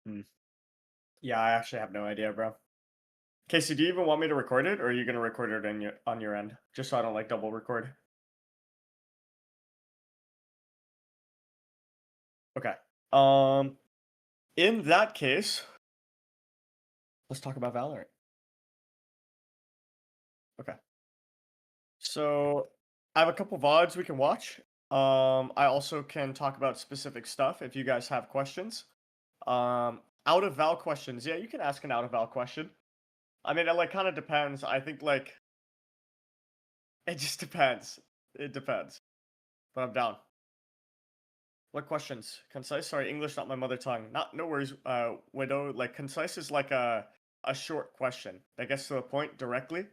Hmm. Yeah, I actually have no idea, bro. Casey, do you even want me to record it, or are you gonna record it on your end, just so I don't like double record? Okay. Um, in that case, let's talk about Valorant. Okay. So I have a couple VODs we can watch. I also can talk about specific stuff if you guys have questions. Out of Val questions, yeah, you can ask an out of Val question. I mean, it like kind of depends. I think like it just depends. It depends. But I'm down. What questions? Concise? Sorry, English not my mother tongue. Not no worries, widow. Like concise is like a short question that gets to the point directly.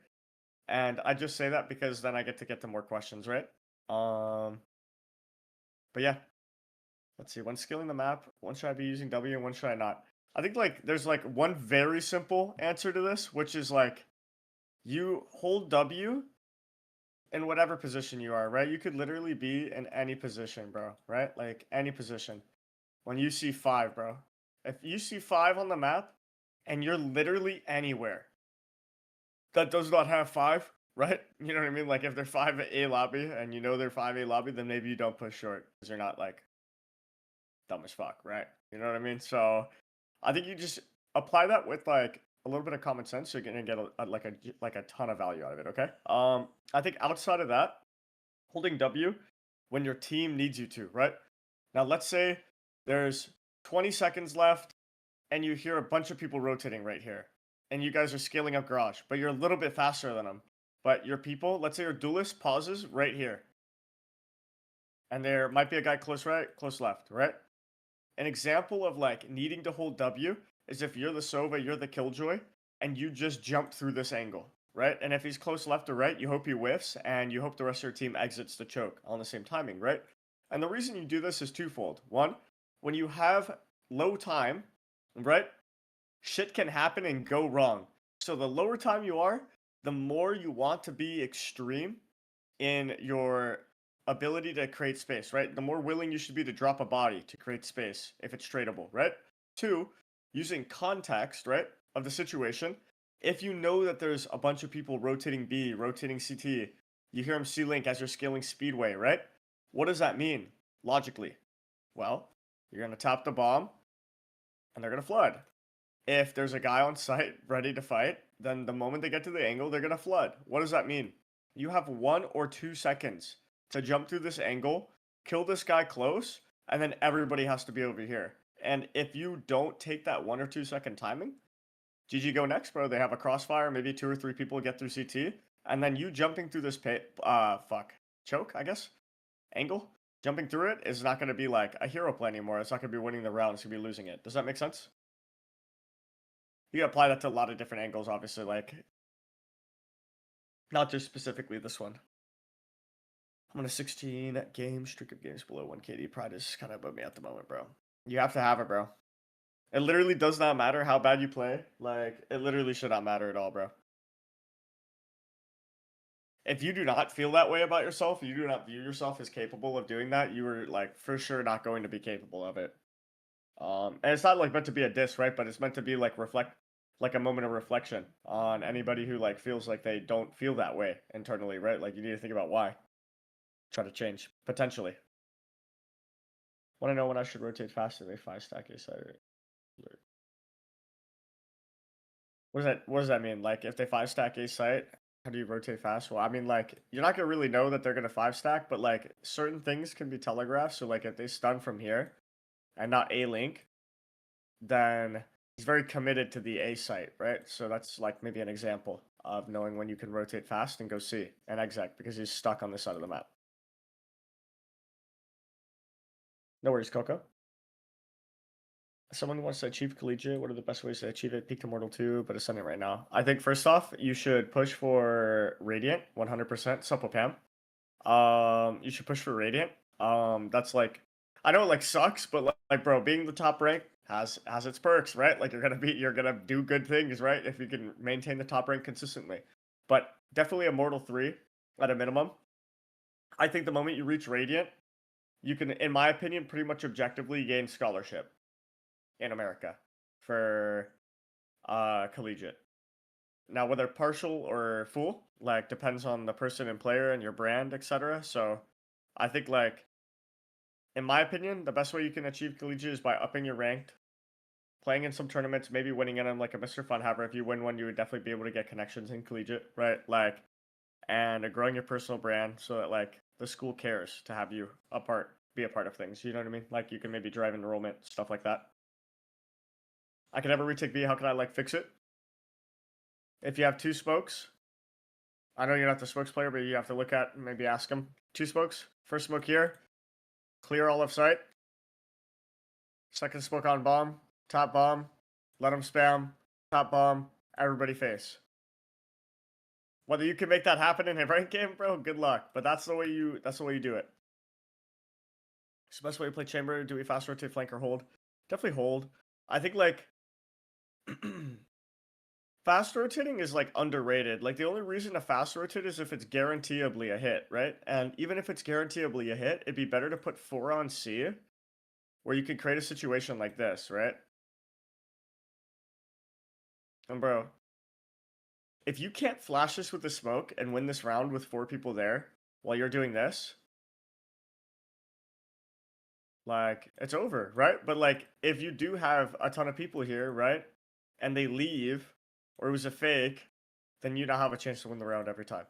And I just say that because then I get to more questions, right? Um, but yeah, let's see. When scaling the map, when should I be using W and when should I not? I think like there's like one very simple answer to this, which is like you hold W in whatever position you are, right? You could literally be in any position, bro, right? Like any position. When you see five, bro. If you see five on the map and you're literally anywhere that does not have five, right? You know what I mean? Like if they're five A lobby and you know they're five A lobby, then maybe you don't push short because you're not like dumb as fuck, right? You know what I mean? So I think you just apply that with like a little bit of common sense. You're gonna get like a ton of value out of it. Okay. I think outside of that, holding W when your team needs you to, right? Now let's say there's 20 seconds left and you hear a bunch of people rotating right here, and you guys are scaling up garage, but you're a little bit faster than them. But your people, let's say your duelist pauses right here, and there might be a guy close right, close left, right? An example of like needing to hold W is if you're the Sova, you're the Killjoy, and you just jump through this angle, right? And if he's close left or right, you hope he whiffs, and you hope the rest of your team exits the choke on the same timing, right? And the reason you do this is twofold. One, when you have low time, right? Shit can happen and go wrong. So the lower time you are, the more you want to be extreme in your ability to create space, right? The more willing you should be to drop a body to create space if it's tradable, right? Two, using context, right, of the situation. If you know that there's a bunch of people rotating B, rotating CT, you hear them C-Link as you're scaling Speedway, right? What does that mean logically? Well, you're going to tap the bomb and they're going to flood. If there's a guy on site ready to fight, then the moment they get to the angle, they're going to flood. What does that mean? You have 1 or 2 seconds to jump through this angle, kill this guy close, and then everybody has to be over here. And if you don't take that 1 or 2 second timing, GG go next, bro. They have a crossfire, maybe 2 or 3 people get through CT, and then you jumping through this choke, I guess, angle. Jumping through it is not going to be like a hero play anymore. It's not going to be winning the round. It's going to be losing it. Does that make sense? You can apply that to a lot of different angles, obviously, like not just specifically this one. I'm on a 16 game streak of games below 1 KD. Pride is kind of above me at the moment, bro. You have to have it, bro. It literally does not matter how bad you play. Like, it literally should not matter at all, bro. If you do not feel that way about yourself, you do not view yourself as capable of doing that, you are like for sure not going to be capable of it. And it's not like meant to be a diss, right? But it's meant to be like like a moment of reflection on anybody who like feels like they don't feel that way internally, right? Like you need to think about why. Try to change potentially. Want to know when I should rotate faster? They 5 stack a side. What does that mean? Like if they 5 stack a site, how do you rotate fast? Well, I mean like you're not gonna really know that they're gonna 5 stack, but like certain things can be telegraphed. So like if they stun from here and not a link, then he's very committed to the A site, right? So that's like maybe an example of knowing when you can rotate fast and go C and exec because he's stuck on this side of the map. No worries, Coco. Someone wants to achieve collegiate. What are the best ways to achieve it? Peak to Mortal 2, but ascendant right now. I think first off, you should push for Radiant 100%. Supple Pam. You should push for Radiant. That's like, I know it like sucks, but like bro, being the top rank has its perks, right? Like you're gonna do good things, right? If you can maintain the top rank consistently. But definitely a Mortal 3 at a minimum. I think the moment you reach Radiant, you can, in my opinion, pretty much objectively gain scholarship in America. for collegiate. Now, whether partial or full, like depends on the person and player and your brand, etc. So, I think like in my opinion, the best way you can achieve collegiate is by upping your ranked, playing in some tournaments, maybe winning in them like a Mr. Funhaver. If you win one, you would definitely be able to get connections in collegiate, right? Like, and growing your personal brand so that like the school cares to have you be a part of things. You know what I mean? Like you can maybe drive enrollment, stuff like that. I can never retake B. How can I like fix it? If you have two smokes, I know you're not the smokes player, but you have to look at maybe ask them two smokes. First smoke here, clear all of sight. Second smoke on bomb, top bomb, let them spam, top bomb, everybody face. Whether you can make that happen in a ranked game, bro, good luck. But that's the way you do it. It's the best way to play chamber. Do we fast rotate, flank, or hold? Definitely hold. I think like fast rotating is like underrated. Like the only reason to fast rotate is if it's guaranteeably a hit, right? And even if it's guaranteeably a hit, it'd be better to put 4 on C, where you can create a situation like this, right? And bro, if you can't flash this with the smoke and win this round with 4 people there while you're doing this, like it's over, right? But like if you do have a ton of people here, right, and they leave or it was a fake, then you now have a chance to win the round every time,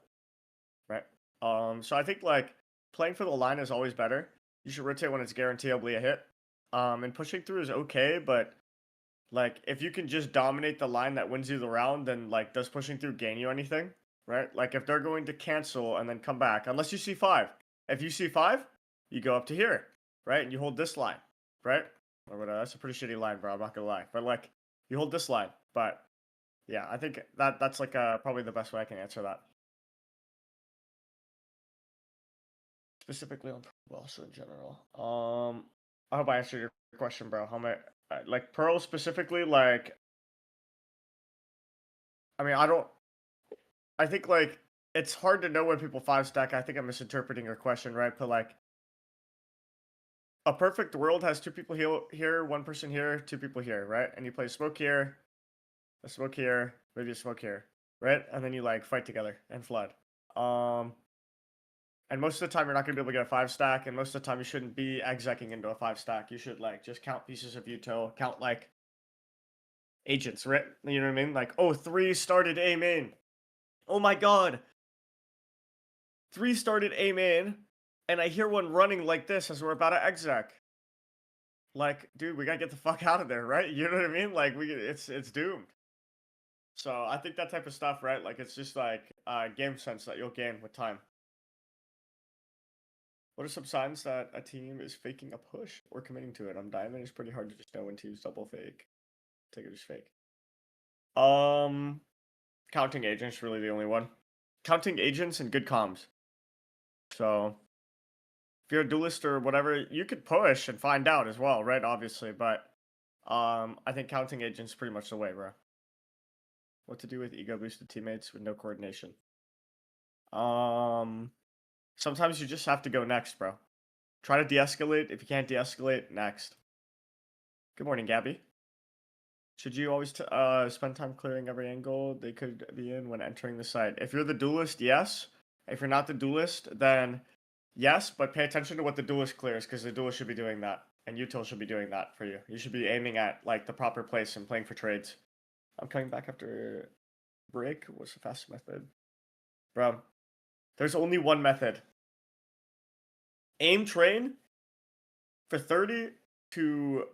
right? So I think like playing for the line is always better. You should rotate when it's guaranteeably a hit. And pushing through is okay, but like if you can just dominate the line that wins you the round, then like does pushing through gain you anything, right? Like if they're going to cancel and then come back, unless you see 5. If you see 5, you go up to here, right? And you hold this line, right? That's a pretty shitty line, bro. I'm not gonna lie, but like you hold this line. But yeah, I think that's like probably the best way I can answer that. Specifically on Pearl, also in general. I hope I answered your question, bro. How am I like Pearl specifically? Like, I mean, I think like it's hard to know when people 5-stack. I think I'm misinterpreting your question, right? But like, a perfect world has 2 people here, 1 person here, 2 people here, right? And you play smoke here, a smoke here, maybe a smoke here, right? And then you like fight together and flood. And most of the time you're not gonna be able to get a 5-stack, and most of the time you shouldn't be execing into a 5-stack. You should like just count pieces of util, count like agents, right? You know what I mean? Like, oh, 3 started A main. Oh my god. 3 started A main, and I hear one running like this as we're about to exec. Like, dude, we gotta get the fuck out of there, right? You know what I mean? Like, it's doomed. So I think that type of stuff, right? Like, it's just like game sense that you'll gain with time. What are some signs that a team is faking a push or committing to it? On Diamond, it's pretty hard to just know when teams double fake. Take it as fake. Counting agents really the only one. Counting agents and good comms. So if you're a duelist or whatever, you could push and find out as well, right? Obviously, but I think counting agents is pretty much the way, bro. What to do with ego boosted teammates with no coordination? Sometimes you just have to go next, bro. Try to de-escalate. If you can't de-escalate, next. Good morning, Gabby. Should you always spend time clearing every angle they could be in when entering the site? If you're the duelist, yes. If you're not the duelist, then yes, but pay attention to what the duelist clears, because the duelist should be doing that, and util should be doing that for you. You should be aiming at like the proper place and playing for trades. I'm coming back after break. What's the fastest method? Bro, there's only one method. Aim train for 30 to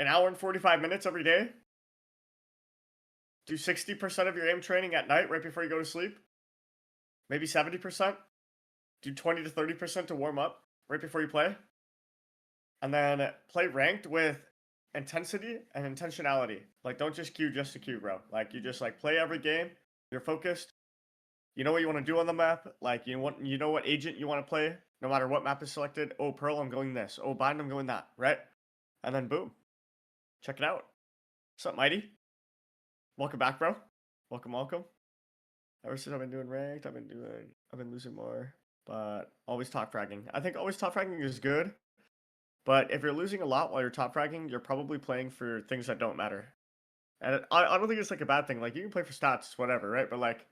an hour and 45 minutes every day. Do 60% of your aim training at night right before you go to sleep. Maybe 70%. Do 20 to 30% to warm up right before you play. And then play ranked with intensity and intentionality. Like, don't just queue just to queue, bro. Like, you just like play every game. You're focused. You know what you want to do on the map. Like, you know what agent you want to play. No matter what map is selected. Oh, Pearl, I'm going this. Oh, Bind, I'm going that. Right? And then boom. Check it out. What's up, Mighty? Welcome back, bro. Welcome. Ever since I've been doing ranked, I've been losing more. But always top fragging. I think always top fragging is good. But if you're losing a lot while you're top fragging, you're probably playing for things that don't matter. And I don't think it's like a bad thing. Like you can play for stats, whatever, right? But like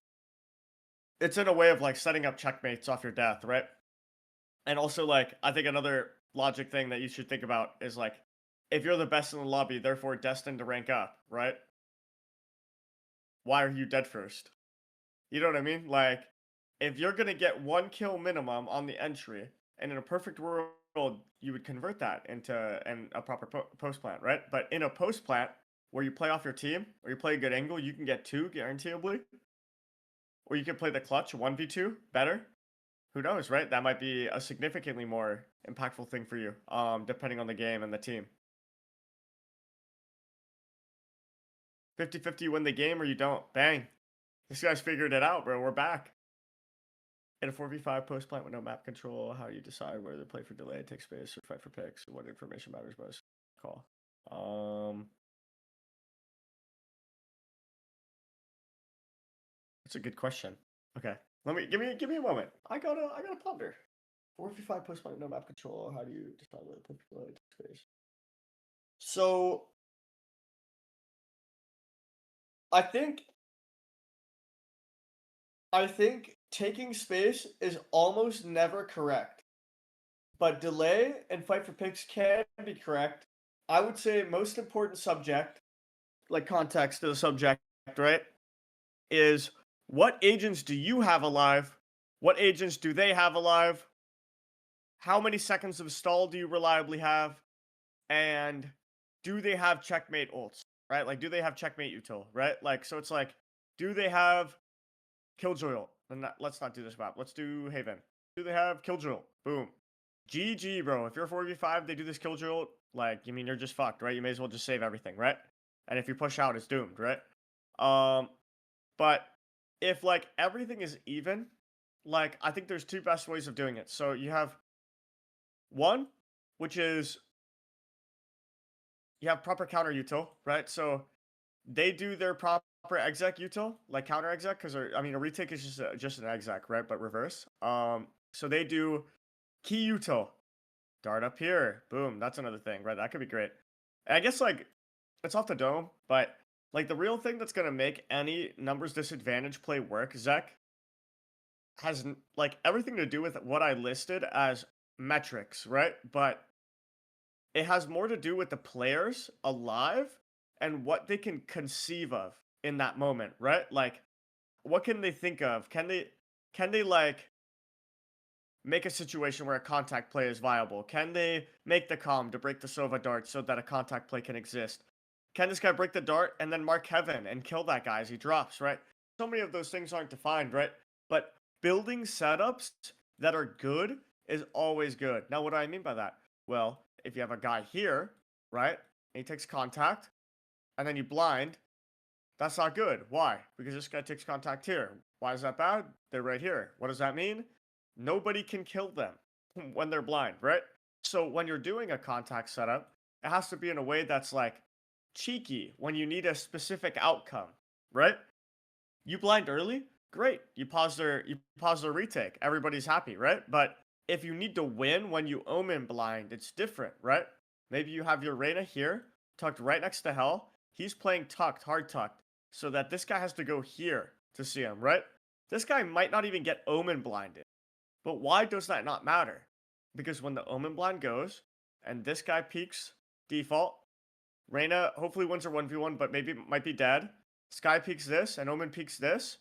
it's in a way of like setting up checkmates off your death, right? And also like I think another logic thing that you should think about is like if you're the best in the lobby, therefore destined to rank up, right? Why are you dead first? You know what I mean? Like if you're gonna get 1 kill minimum on the entry, and in a perfect world, you would convert that into a proper post plant, right? But in a post plant where you play off your team or you play a good angle, you can get 2 guaranteeably, or you can play the clutch 1v2 better. Who knows, right? That might be a significantly more impactful thing for you, depending on the game and the team. 50-50, you win the game or you don't. Bang. This guy's figured it out, bro. We're back. In a 4v5 post plant with no map control, how do you decide whether to play for delay, take space, or fight for picks? What information matters most? Call. That's a good question. Okay. Give me a moment. I gotta ponder. 4v5 post plant with no map control, how do you decide whether to play for delay, take space? So I think I think taking space is almost never correct. But delay and fight for picks can be correct. I would say most important subject, like context to the subject, right, is what agents do you have alive? What agents do they have alive? How many seconds of stall do you reliably have? And do they have checkmate ults, right? Like, do they have checkmate util, right? Like, so it's like, do they have Killjoy ult? Let's not do this map. Let's do Haven. Do they have Killjoy ult? Boom. GG, bro. If you're 4v5, they do this Killjoy ult, like, you mean you're just fucked, right? You may as well just save everything, right? And if you push out, it's doomed, right? But if, like, everything is even, like, I think there's 2 best ways of doing it. So you have one, which is you have proper counter util, right? So they do their proper exec util, like counter exec, because I mean a retake is just an exec, right? But reverse. So they do key util, dart up here, boom. That's another thing, right? That could be great. And I guess like it's off the dome, but like the real thing that's gonna make any numbers disadvantage play work, Zek, has like everything to do with what I listed as metrics, right? But it has more to do with the players alive and what they can conceive of in that moment, right? Like what can they think of? Can they like make a situation where a contact play is viable? Can they make the calm to break the Sova dart so that a contact play can exist? Can this guy break the dart and then mark Heaven and kill that guy as he drops, right? So many of those things aren't defined, right? But building setups that are good is always good. Now, what do I mean by that? Well, if you have a guy here, right, and he takes contact, and then you blind, that's not good. Why? Because this guy takes contact here. Why is that bad? They're right here. What does that mean? Nobody can kill them when they're blind, right? So when you're doing a contact setup, it has to be in a way that's like cheeky when you need a specific outcome, right? You blind early, great. You pause their retake. Everybody's happy, right? But if you need to win when you omen blind, it's different, right? Maybe you have your Reyna here, tucked right next to Hell. He's playing tucked, hard tucked, so that this guy has to go here to see him, right? This guy might not even get omen blinded. But why does that not matter? Because when the omen blind goes, and this guy peeks default, Reyna hopefully wins her 1v1, but maybe might be dead. Sky peeks this, and Omen peeks this.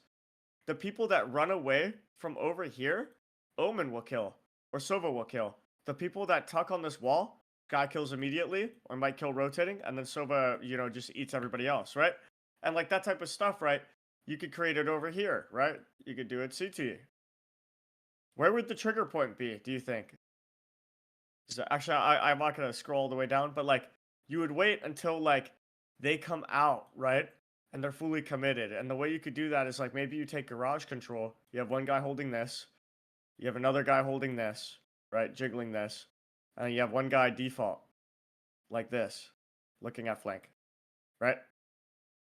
The people that run away from over here, Omen will kill, or Sova will kill. The people that tuck on this wall, Guy kills immediately, or might kill rotating, and then Sova, just eats everybody else, right? And like that type of stuff, right? You could create it over here, right? You could do it CT. Where would the trigger point be, do you think? Actually, I'm not going to scroll all the way down, but like, you would wait until like they come out, right? And they're fully committed. And the way you could do that is like maybe you take garage control. You have one guy holding this. You have another guy holding this, right? Jiggling this. And you have one guy default like this, looking at flank, right?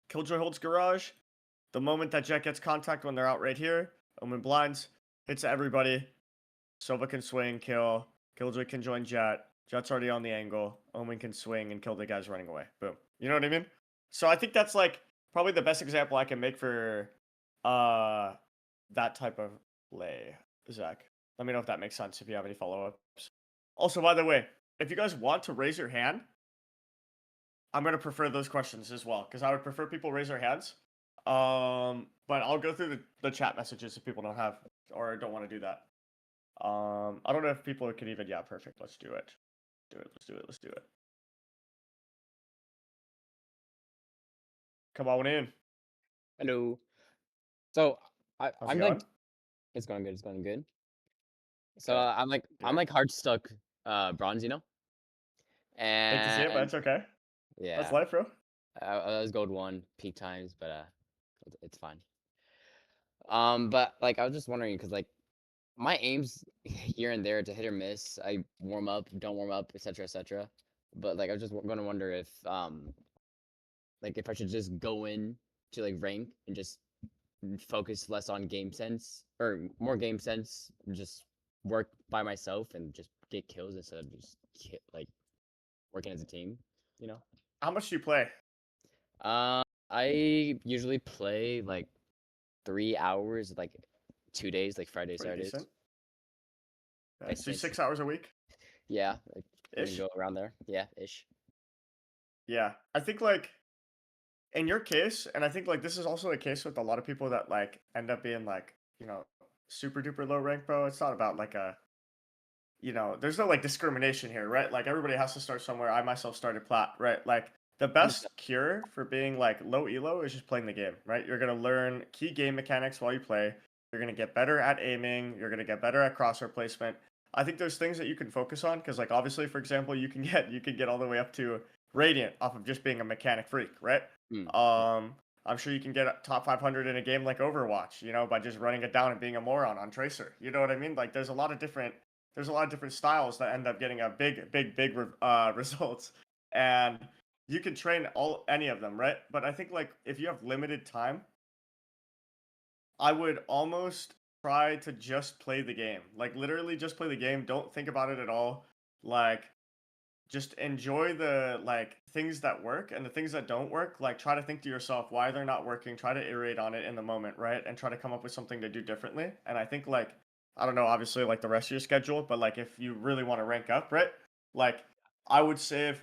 Killjoy holds garage. The moment that Jet gets contact when they're out right here, Omen blinds, hits everybody. Sova can swing, kill. Killjoy can join Jet. Jet's already on the angle. Omen can swing and kill the guys running away. Boom. You know what I mean? So I think that's like probably the best example I can make for uh that type of play, Zach. Let me know if that makes sense if you have any follow-ups. Also, by the way, if you guys want to raise your hand, I'm gonna prefer those questions as well, because I would prefer people raise their hands. But I'll go through the chat messages if people don't have or don't want to do that. I don't know if people could even. Yeah, perfect. Let's do it. Do it. Let's do it. Let's do it. Come on in. Hello. So How's it I'm going? like it's going good. It's going good. So Okay. I'm Here. like hard stuck bronze, you know, Hate to see it, but and it's okay. That's yeah, life, bro. I was gold one peak times, but it's fine. But like I was just wondering because like my aims here and there to hit or miss. I warm up, don't warm up, etc. etc. But like I was just going to wonder if like if I should just go in to like rank and just focus less on game sense or more game sense, just work by myself and just get kills instead of just like working as a team, you know? How much do you play? I usually play like 3 hours, like 2 days, like Friday, Pretty decent. Saturdays. Okay. I So can't, 6 hours a week yeah, like gonna ish. go around there, yeah, ish. Yeah. I think like in your case, and I think like this is also the case with a lot of people that like end up being like, super duper low rank, bro. It's not about like there's no like discrimination here, right? Like everybody has to start somewhere. I myself started plat, right? Like the best 100%. cure for being like low elo is just playing the game, right? You're gonna learn key game mechanics while you play. You're gonna get better at aiming. You're gonna get better at crosshair placement. I think there's things that you can focus on because, like, obviously, for example, you can get all the way up to Radiant off of just being a mechanic freak, right? Yeah, I'm sure you can get top 500 in a game like Overwatch, by just running it down and being a moron on Tracer. You know what I mean? Like, there's a lot of different styles that end up getting a big results, and you can train any of them, right? But I think like if you have limited time, I would almost try to just play the game, like literally just play the game. Don't think about it at all. Like just enjoy the like things that work and the things that don't work. Like try to think to yourself why they're not working. Try to iterate on it in the moment, right? And try to come up with something to do differently. And I think like I don't know, obviously like the rest of your schedule, but like if you really want to rank up, right? Like I would save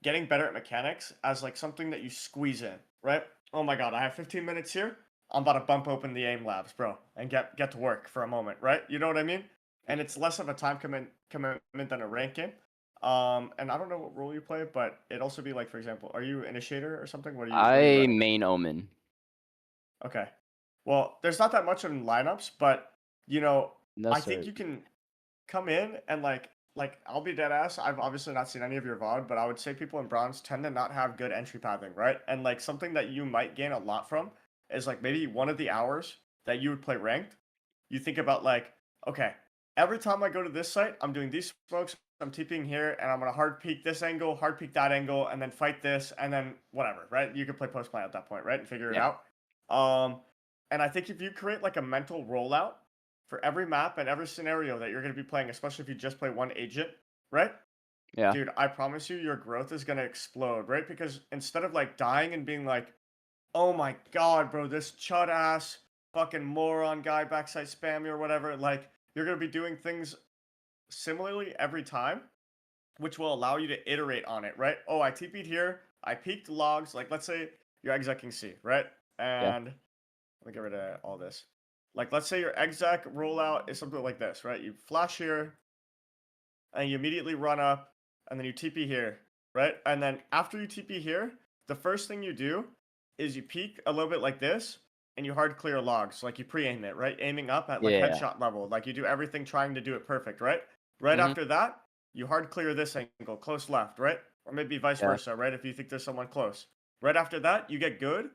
getting better at mechanics as like something that you squeeze in, right? Oh my god, I have 15 minutes here. I'm about to bump open the aim labs, bro, and get to work for a moment, right? You know what I mean? And it's less of a time commitment than a rank game. And I don't know what role you play, but it'd also be like, for example, are you initiator or something? What are you I running? main Omen. Okay. Well, there's not that much in lineups, but you know, No I think sir. you can come in and like I'll be dead ass. I've obviously not seen any of your VOD, but I would say people in bronze tend to not have good entry pathing, right? And like something that you might gain a lot from is like maybe one of the hours that you would play ranked. You think about like, okay, every time I go to this site, I'm doing these smokes, I'm TPing here, and I'm gonna hard peek this angle, hard peek that angle, and then fight this, and then whatever, right? You can play post play at that point, right? And figure it Yeah, out. Um, and I think if you create like a mental rollout for every map and every scenario that you're going to be playing, especially if you just play one agent, right? yeah, Dude, I promise you, your growth is going to explode, right? Because instead of like dying and being like, oh my god, bro, this chud ass fucking moron guy backside spam me or whatever, like, you're going to be doing things similarly every time, which will allow you to iterate on it, right? Oh, I TP'd here, I peeked logs, like, let's say you're execing C, right? yeah, And let me get rid of all this. Like, let's say your exec rollout is something like this, right? You flash here, and you immediately run up, and then you TP here, right? And then after you TP here, the first thing you do is you peek a little bit like this, and you hard clear logs, like you pre-aim it, right? Aiming up at like yeah. headshot level, like you do everything trying to do it perfect, right? Right Mm-hmm. after that, you hard clear this angle, close left, right? Or maybe vice Yeah. versa, right? If you think there's someone close. Right after that, you get good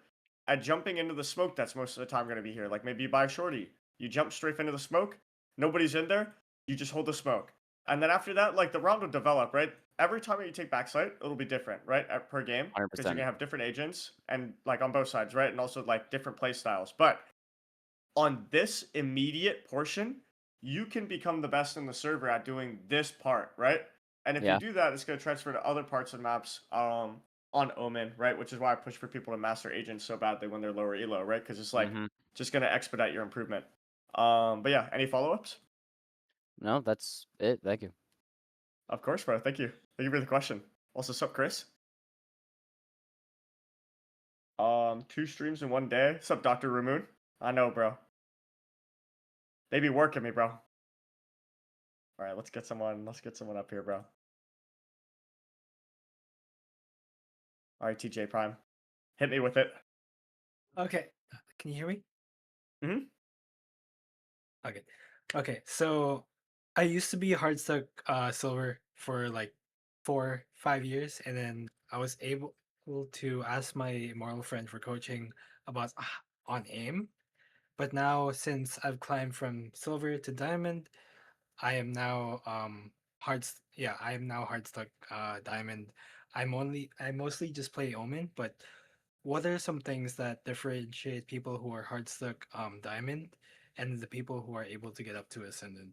at jumping into the smoke that's most of the time going to be here. Like maybe you buy a shorty, you jump straight into the smoke, nobody's in there, you just hold the smoke. And then after that, like the round will develop, right? Every time that you take backside, it'll be different, right? Per game, because you're 100%. gonna have different agents and like on both sides, right? And also like different play styles. But on this immediate portion, you can become the best in the server at doing this part, right? And if you Yeah. do that, it's gonna transfer to other parts of maps. on Omen, right? Which is why I push for people to master agents so badly when they're lower elo, right? Because it's like Mm-hmm. just gonna expedite your improvement. But yeah, any follow-ups? No, that's it. Thank you. Of course, bro. Thank you. Thank you for the question. Also, sup, Chris? 2 streams in one day. Sup, Dr. Ramoon? I know, bro. They be working me, bro. All right, let's get someone. Let's get someone up here, bro. All right, TJ Prime, hit me with it. Okay. Can you hear me? Hmm. Okay. Okay. So I used to be hard stuck silver for like 4, 5 years, and then I was able to ask my moral friend for coaching about on aim. But now since I've climbed from silver to diamond, I am now I am now hard stuck diamond. I mostly just play Omen, but what are some things that differentiate people who are hard stuck diamond and the people who are able to get up to ascendant?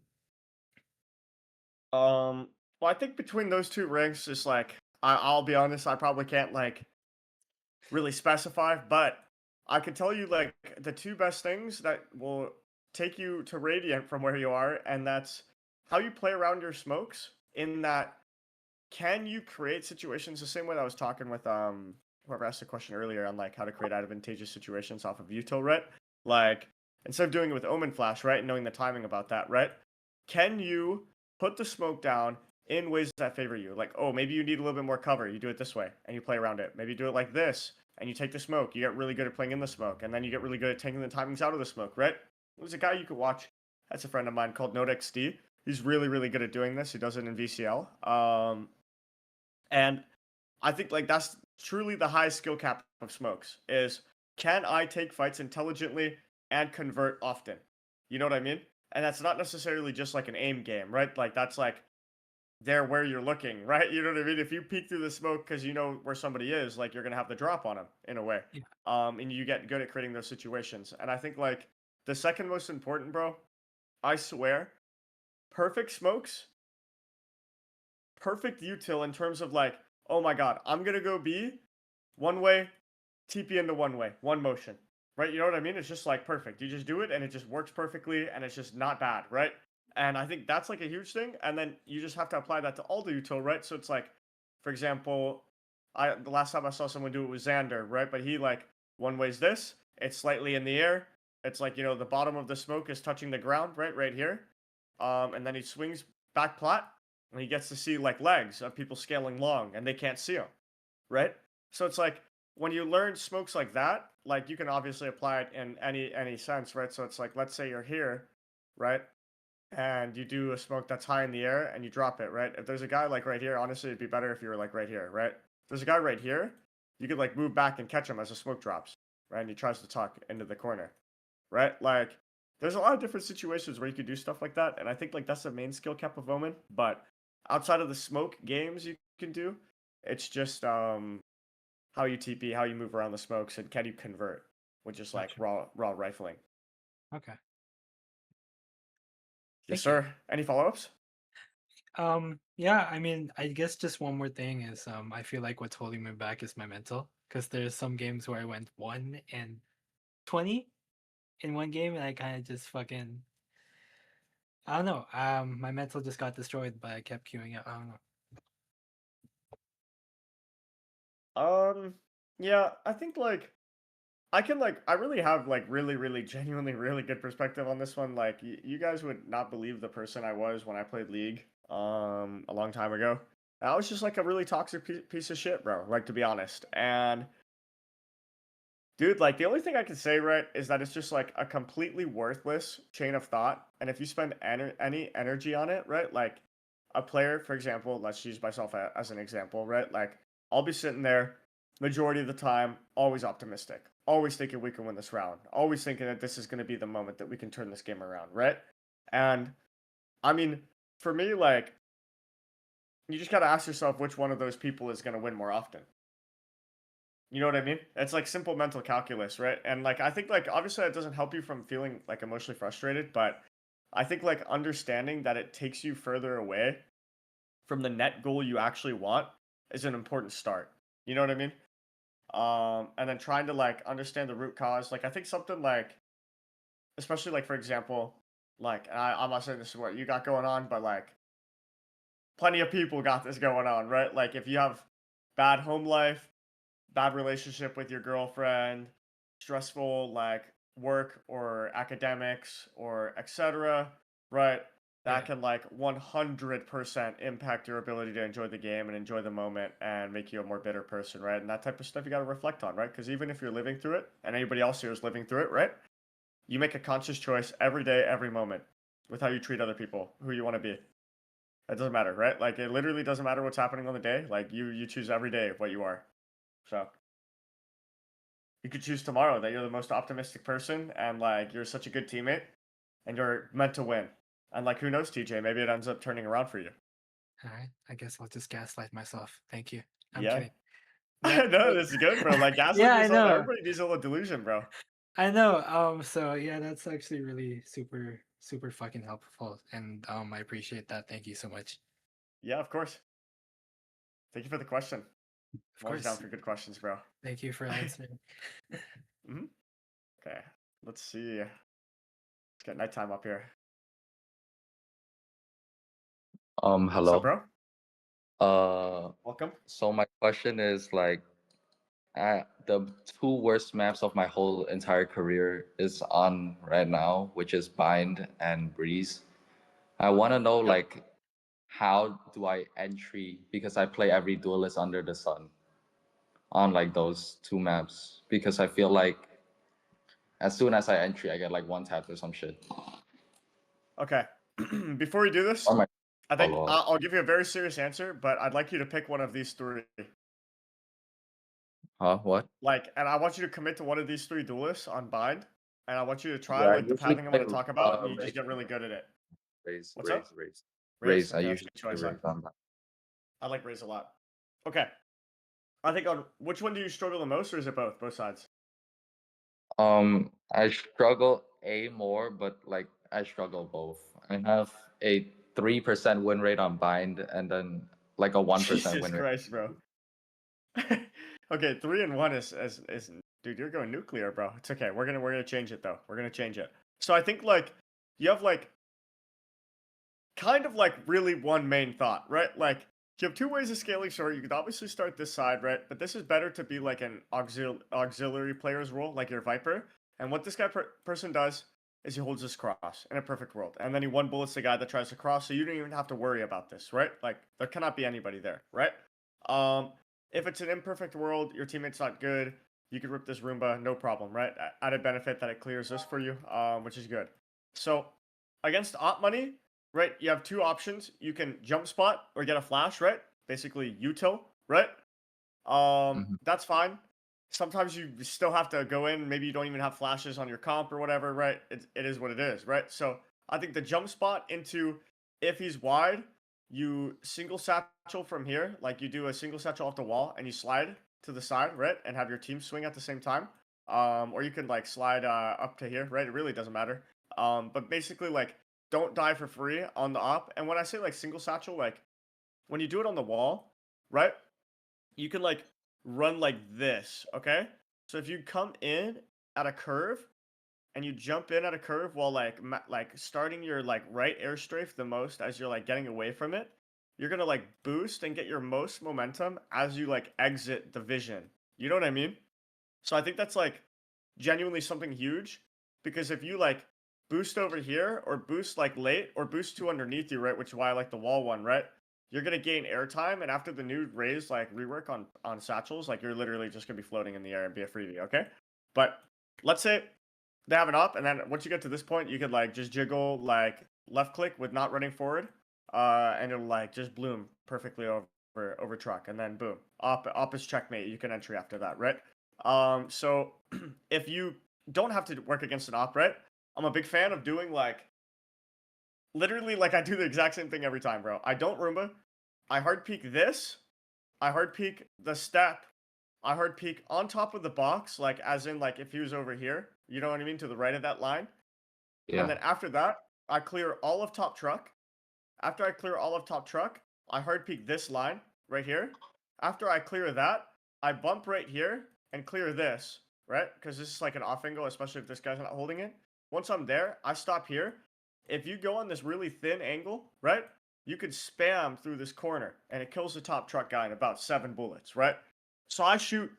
Well, I think between those two ranks, is like I'll be honest, I probably can't like really specify, but I could tell you like the two best things that will take you to Radiant from where you are, and that's how you play around your smokes. In that, can you create situations the same way that I was talking with whoever asked the question earlier on like how to create advantageous situations off of util, right? Like instead of doing it with Omen Flash, right, and knowing the timing about that, right? Can you put the smoke down in ways that favor you? Like, oh, maybe you need a little bit more cover. You do it this way and you play around it. Maybe you do it like this and you take the smoke. You get really good at playing in the smoke, and then you get really good at taking the timings out of the smoke, right? There's a guy you could watch. That's a friend of mine called NodeXD. He's really, really good at doing this. He does it in VCL. And I think like that's truly the high skill cap of smokes is, can I take fights intelligently and convert often? You know what I mean? And that's not necessarily just like an aim game, right? Like that's like there where you're looking, right? You know what I mean? If you peek through the smoke because you know where somebody is, like you're gonna have the drop on them in a way. Yeah. And you get good at creating those situations. And I think like the second most important, bro, I swear, perfect smokes, perfect util in terms of like, oh my god, I'm gonna go B one way, TP into one way, one motion. Right? You know what I mean? It's just like perfect. You just do it and it just works perfectly and it's just not bad, right? And I think that's like a huge thing. And then you just have to apply that to all the util, right? So it's like, for example, the last time I saw someone do it was Xander, right? But he like one way's this, it's slightly in the air. It's like, you know, the bottom of the smoke is touching the ground, right? Right here. And then he swings back plat and he gets to see like legs of people scaling long and they can't see him, right? So it's like when you learn smokes like that, like you can obviously apply it in any sense, right? So it's like let's say you're here, right? And you do a smoke that's high in the air and you drop it, right? If there's a guy like right here, honestly, it'd be better if you were like right here, right? If there's a guy right here, you could like move back and catch him as the smoke drops, right? And he tries to tuck into the corner, right? Like there's a lot of different situations where you could do stuff like that, and I think like that's the main skill cap of Omen. But outside of the smoke games you can do, it's just how you TP, how you move around the smokes, and can you convert with just like Gotcha. raw rifling. Okay. Yes, Thank you. sir. Any follow-ups? Yeah, I mean, I guess just one more thing is I feel like what's holding me back is my mental, because there's some games where I went 1 and 20 in one game and I kind of just fucking I don't know. My mental just got destroyed, but I kept queuing up. I don't know. Yeah, I think like I can like I really have like really genuinely really good perspective on this one. Like you guys would not believe the person I was when I played League a long time ago. I was just like a really toxic piece of shit, bro. Like to be honest. And dude, like the only thing I can say, right, is that it's just like a completely worthless chain of thought. And if you spend any energy on it, right, like a player, for example, let's use myself as an example, right, like I'll be sitting there majority of the time, always optimistic, always thinking we can win this round, always thinking that this is going to be the moment that we can turn this game around, right? And I mean, for me, like, you just got to ask yourself which one of those people is going to win more often. You know what I mean? It's like simple mental calculus, right? And like I think like obviously that doesn't help you from feeling like emotionally frustrated, but I think like understanding that it takes you further away from the net goal you actually want is an important start. You know what I mean? And then trying to like understand the root cause. Like I think something like, especially like for example, like I'm not saying this is what you got going on, but like plenty of people got this going on, right? Like if you have bad home life, bad relationship with your girlfriend, stressful like work or academics or etc., right? That Yeah. can like 100% impact your ability to enjoy the game and enjoy the moment and make you a more bitter person, right? And that type of stuff you got to reflect on, right? Because even if you're living through it and anybody else here is living through it, right? You make a conscious choice every day, every moment with how you treat other people, who you want to be. It doesn't matter, right? Like it literally doesn't matter what's happening on the day. Like you choose every day what you are. So you could choose tomorrow that you're the most optimistic person and like you're such a good teammate and you're meant to win. And like who knows, TJ, maybe it ends up turning around for you. All right. I guess I'll just gaslight myself. Thank you. I'm Yeah. kidding. I That, know this is good, bro. Like yeah, gaslighting I yourself, know. everybody needs a little delusion, bro. I know. So yeah, that's actually really super, super fucking helpful. And I appreciate that. Thank you so much. Yeah, of course. Thank you for the question. Of I'm always down course. for good questions, bro. Thank you for answering. Hmm. Okay. Let's see. Let's get nighttime up here. What's up, Hello. bro? Welcome. So my question is like, the two worst maps of my whole entire career is on right now, which is Bind and Breeze. I want to know Yep. like, how do I entry because I play every duelist under the sun on like those two maps because I feel like as soon as I entry, I get like one tap or some shit. Okay. Before we do this, Or my I think follow up. I'll give you a very serious answer, but I'd like you to pick one of these three. Huh? What? Like, and I want you to commit to one of these three duelists on Bind, and I want you to try Yeah, I like the usually pathing I'm play going to talk about, and you just Raze, get really good at it. Raze, What's up? Raze, Raze. Raise? Raze. I Okay, that's a usually good play choice, huh? Raze on that. I like Raise a lot. Okay. I think on which one do you struggle the most, or is it both? Both sides? I struggle A more, but like I struggle both. I have a 3% win rate on Bind and then like a 1% Jesus win rate. Christ, bro. Okay, 3 and 1 is dude, you're going nuclear, bro. It's okay. We're gonna change it though. We're gonna change it. So I think like you have like kind of like really one main thought, right? Like you have two ways of scaling short. You could obviously start this side, right? But this is better to be like an auxiliary player's role, like your Viper. And what this person does is he holds his cross in a perfect world, and then he one bullets the guy that tries to cross. So you don't even have to worry about this, right? Like there cannot be anybody there, right? Um, if it's an imperfect world, your teammate's not good. You could rip this Roomba, no problem, right? Added benefit that it clears this for you, which is good. So against Op Money, right? You have two options. You can jump spot or get a flash, right? Basically util, right? Mhm. That's fine. Sometimes you still have to go in. Maybe you don't even have flashes on your comp or whatever, right? It is what it is, right? So I think the jump spot into if he's wide, you single satchel from here, like you do a single satchel off the wall and you slide to the side, right? And have your team swing at the same time. Or you can like slide up to here, right? It really doesn't matter. But basically like don't die for free on the op. And when I say like single satchel, like when you do it on the wall, right? You can like run like this, okay? So if you come in at a curve and you jump in at a curve while like starting your like right air strafe the most as you're like getting away from it, you're gonna like boost and get your most momentum as you like exit the vision. You know what I mean? So I think that's like genuinely something huge because if you like boost over here or boost like late or boost two underneath you, right? Which is why I like the wall one, right? You're gonna gain airtime, and after the new raise like rework on satchels, like you're literally just gonna be floating in the air and be a freebie, okay? But let's say they have it up, and then once you get to this point, you could like just jiggle like left click with not running forward, and it'll like just bloom perfectly over truck, and then boom, op is checkmate. You can entry after that, right? So if you don't have to work against an op, right? I'm a big fan of doing like literally like I do the exact same thing every time, bro. I don't Roomba. I hard peek this. I hard peek the step. I hard peek on top of the box, like as in like if he was over here, you know what I mean, to the right of that line. And Yeah. then after that, I clear all of top truck. After I clear all of top truck, I hard peek this line right here. After I clear that, I bump right here and clear this, right? Because this is like an off angle, especially if this guy's not holding it. Once I'm there, I stop here. If you go on this really thin angle, right, you could spam through this corner and it kills the top truck guy in about 7 bullets, right? So I shoot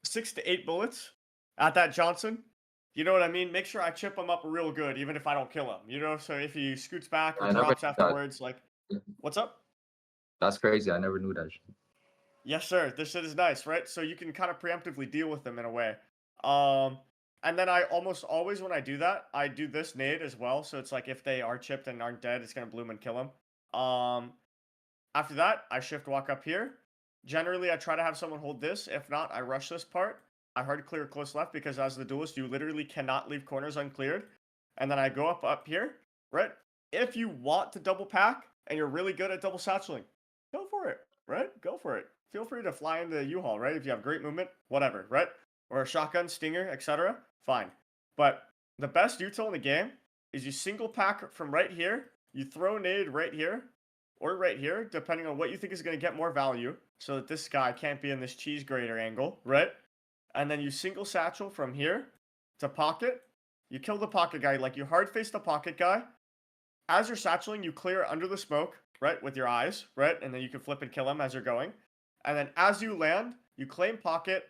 6 to 8 bullets at that Johnson. You know what I mean? Make sure I chip him up real good, even if I don't kill him. You know, so if he scoots back or I never drops knew that. afterwards, like, what's up? That's crazy. I never knew that. Yes, sir. This shit is nice, right? So you can kind of preemptively deal with them in a way. Um, and then I almost always, when I do that, I do this nade as well. So it's like if they are chipped and aren't dead, it's gonna bloom and kill them. After that, I shift walk up here. Generally, I try to have someone hold this. If not, I rush this part. I hard clear close left because as the duelist, you literally cannot leave corners uncleared. And then I go up here, right? If you want to double pack and you're really good at double satcheling, go for it, right? Go for it. Feel free to fly into U-Haul, right? If you have great movement, whatever, right? Or a shotgun, stinger, etc. Fine. But the best util in the game is you single pack from right here, you throw nade right here, or right here, depending on what you think is going to get more value, so that this guy can't be in this cheese grater angle, right? And then you single satchel from here to pocket. You kill the pocket guy, like you hard face the pocket guy. As you're satcheling, you clear under the smoke, right, with your eyes, right? And then you can flip and kill him as you're going. And then as you land, you claim pocket,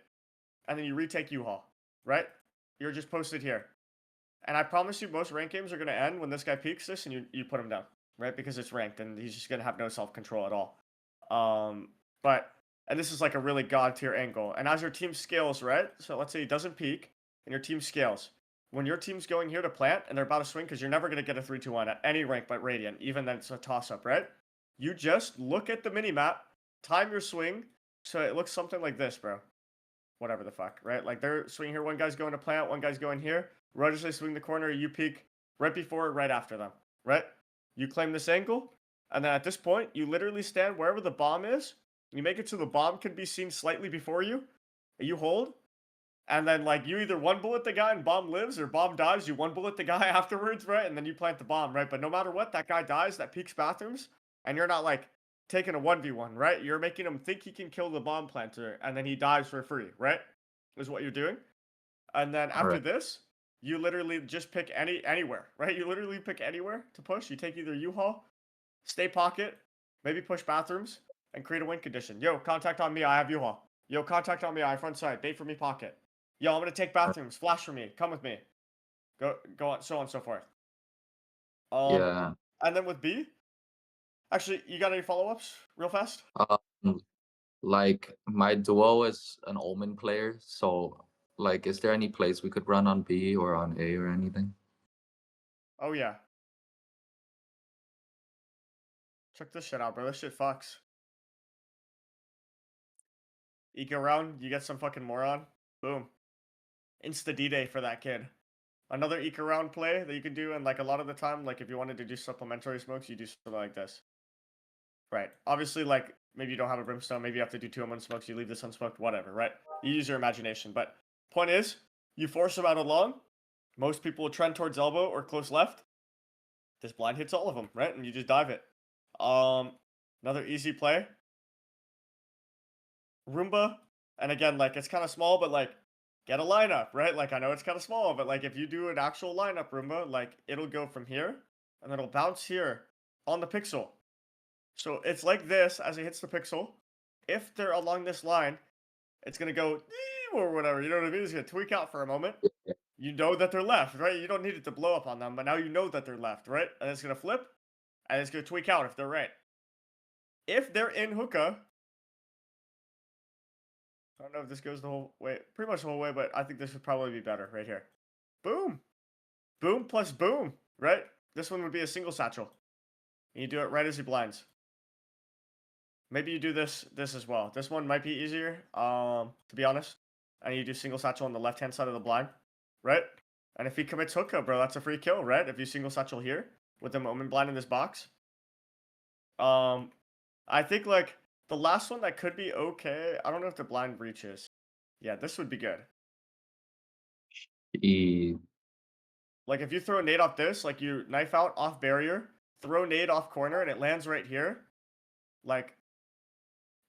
and then you retake U-Haul, right? You're just posted here. And I promise you, most rank games are going to end when this guy peeks this and you put him down, right? Because it's ranked and he's just going to have no self-control at all. And this is like a really god tier angle. And as your team scales, right? So let's say he doesn't peek and your team scales. When your team's going here to plant and they're about to swing, because you're never going to get a 3-2-1 at any rank but Radiant, even then it's a toss-up, right? You just look at the mini-map, time your swing, so it looks something like this, bro. Whatever the fuck, right? Like they're swinging here, one guy's going to plant, one guy's going here. Right as they swing the corner, you peek right before or right after them, right? You claim this angle, and then at this point, you literally stand wherever the bomb is. You make it so the bomb can be seen slightly before you. You hold, and then like you either one bullet the guy and bomb lives, or bomb dies. You one bullet the guy afterwards, right? And then you plant the bomb, right? But no matter what, that guy dies. That peaks bathrooms, and you're not like taking a 1v1, right? You're making him think he can kill the bomb planter, and then he dies for free, right? Is what you're doing. And then after Alright. this, you literally just pick anywhere, right? You literally pick anywhere to push. You take either U-Haul, stay pocket, maybe push bathrooms, and create a win condition. Yo, contact on me, I have U-Haul. Yo, contact on me, I have front side. Bait for me, pocket. Yo, I'm gonna take bathrooms. Flash for me. Come with me. Go on, so on and so forth. Yeah. And then with B, actually, you got any follow-ups real fast? Like my duo is an Omen player, so like, is there any plays we could run on B or on A or anything? Oh yeah. Check this shit out, bro. This shit fucks. Eco round, you get some fucking moron. Boom. Insta D-Day for that kid. Another eco round play that you can do, and like a lot of the time, like if you wanted to do supplementary smokes, you do something like this. Right. Obviously, like maybe you don't have a brimstone, maybe you have to do 2 unsmokes, you leave this unsmoked, whatever, right? You use your imagination. But point is, you force them out along. Most people will trend towards elbow or close left. This blind hits all of them, right? And you just dive it. Another easy play. Roomba. And again, like it's kind of small, but like get a lineup, right? Like I know it's kind of small, but like if you do an actual lineup Roomba, like it'll go from here and it'll bounce here on the pixel. So it's like this as it hits the pixel. If they're along this line, it's gonna go or whatever. You know what I mean? It's gonna tweak out for a moment. You know that they're left, right? You don't need it to blow up on them, but now you know that they're left, right? And it's gonna flip, and it's gonna tweak out if they're right. If they're in hookah, I don't know if this goes the whole way, pretty much the whole way, but I think this would probably be better right here. Boom. Boom plus boom, right? This one would be a single satchel. And you do it right as he blinds. Maybe you do this as well. This one might be easier, to be honest. And you do single satchel on the left-hand side of the blind, right? And if he commits hookah, bro, that's a free kill, right? If you single satchel here with the moment blind in this box. I think like the last one that could be okay. I don't know if the blind reaches. Yeah, this would be good. E Like if you throw a nade off this, like you knife out off barrier, throw nade off corner, and it lands right here. Like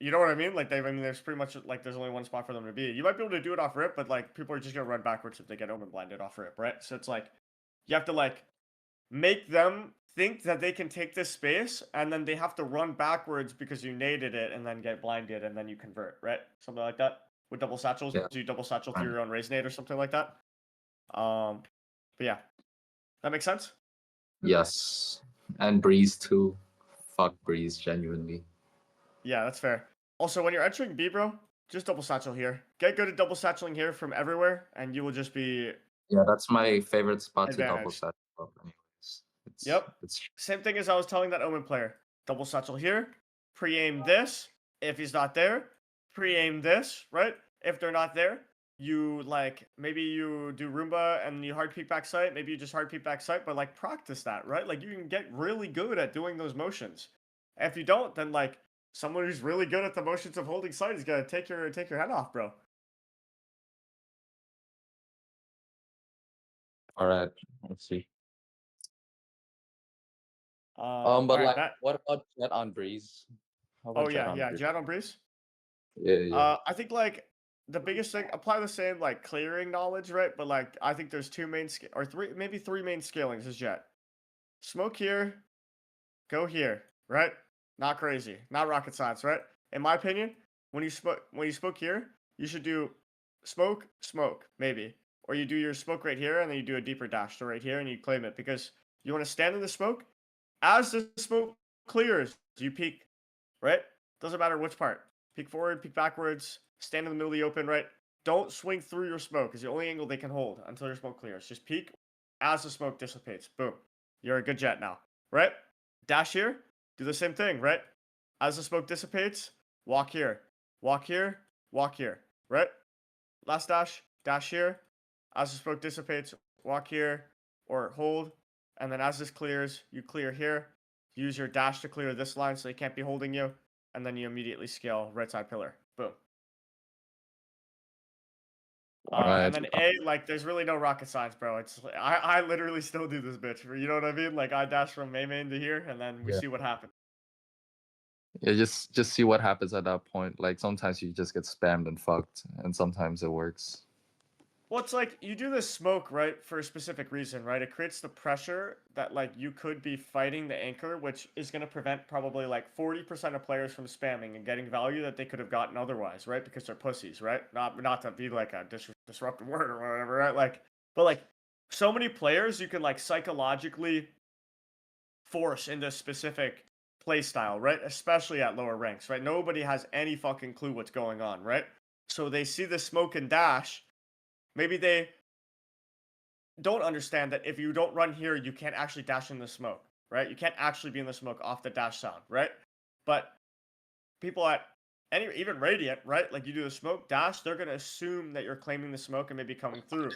You know what I mean? Like I mean, there's pretty much like there's only one spot for them to be. You might be able to do it off rip, but like people are just gonna run backwards if they get omen blinded off rip, right? So it's like you have to like make them think that they can take this space, and then they have to run backwards because you naded it and then get blinded and then you convert, right? Something like that. With double satchels, Yeah. you double satchel through your own raise nade or something like that. But yeah, that makes sense. Yes, and Breeze too. Fuck Breeze, genuinely. Yeah, that's fair. Also, when you're entering B, bro, just double satchel here. Get good at double satcheling here from everywhere, and you will just be Yeah, that's my favorite spot to double advantaged. satchel up anyways. Yep. It's Same thing as I was telling that Omen player. Double satchel here. Pre-aim this. If he's not there, pre-aim this, right? If they're not there, you like maybe you do Roomba and you hard peek back sight. Maybe you just hard peek back sight, but like practice that, right? Like you can get really good at doing those motions. And if you don't, then like someone who's really good at the motions of holding sight is gonna take your head off, bro. all right. Let's see. All But right, like, bet. what about Jet on Breeze? How Oh about Jet yeah, on yeah. Breeze? Jet on Breeze. Yeah. I think like the biggest thing apply the same like clearing knowledge, right? But like I think there's two main or three, maybe three main scalings as jet. Smoke here, go here, right? Not crazy, not rocket science, right? In my opinion, when you smoke here, you should do smoke, smoke, maybe. Or you do your smoke right here and then you do a deeper dash to right here and you claim it because you want to stand in the smoke. As the smoke clears, you peek, right? Doesn't matter which part. Peek forward, peek backwards, stand in the middle of the open, right? Don't swing through your smoke is the only angle they can hold until your smoke clears. Just peek as the smoke dissipates. Boom. You're a good jet now, right? Dash here, do the same thing, right? As the smoke dissipates, walk here, walk here, walk here, right? Last dash, dash here. As the smoke dissipates, walk here or hold. And then as this clears, you clear here. Use your dash to clear this line so they can't be holding you. And then you immediately scale right side pillar. Boom. All right. And then A, like, there's really no rocket science, bro. It's I literally still do this bitch. You know what I mean? Like, I dash from main to here, and then we Yeah. see what happens. Yeah, just see what happens at that point. Like sometimes you just get spammed and fucked, and sometimes it works. Well, it's like you do this smoke, right, for a specific reason, right? It creates the pressure that like you could be fighting the anchor, which is going to prevent probably like 40% of players from spamming and getting value that they could have gotten otherwise, right? Because they're pussies, right? Not to be like a disruptive word or whatever, right? Like, but like so many players you can like psychologically force into specific play style, right? Especially at lower ranks, right? Nobody has any fucking clue what's going on, right? So they see the smoke and dash. Maybe they don't understand that if you don't run here, you can't actually dash in the smoke, right? You can't actually be in the smoke off the dash sound, right? But people at even Radiant, right? Like you do the smoke dash, they're gonna assume that you're claiming the smoke and maybe coming through.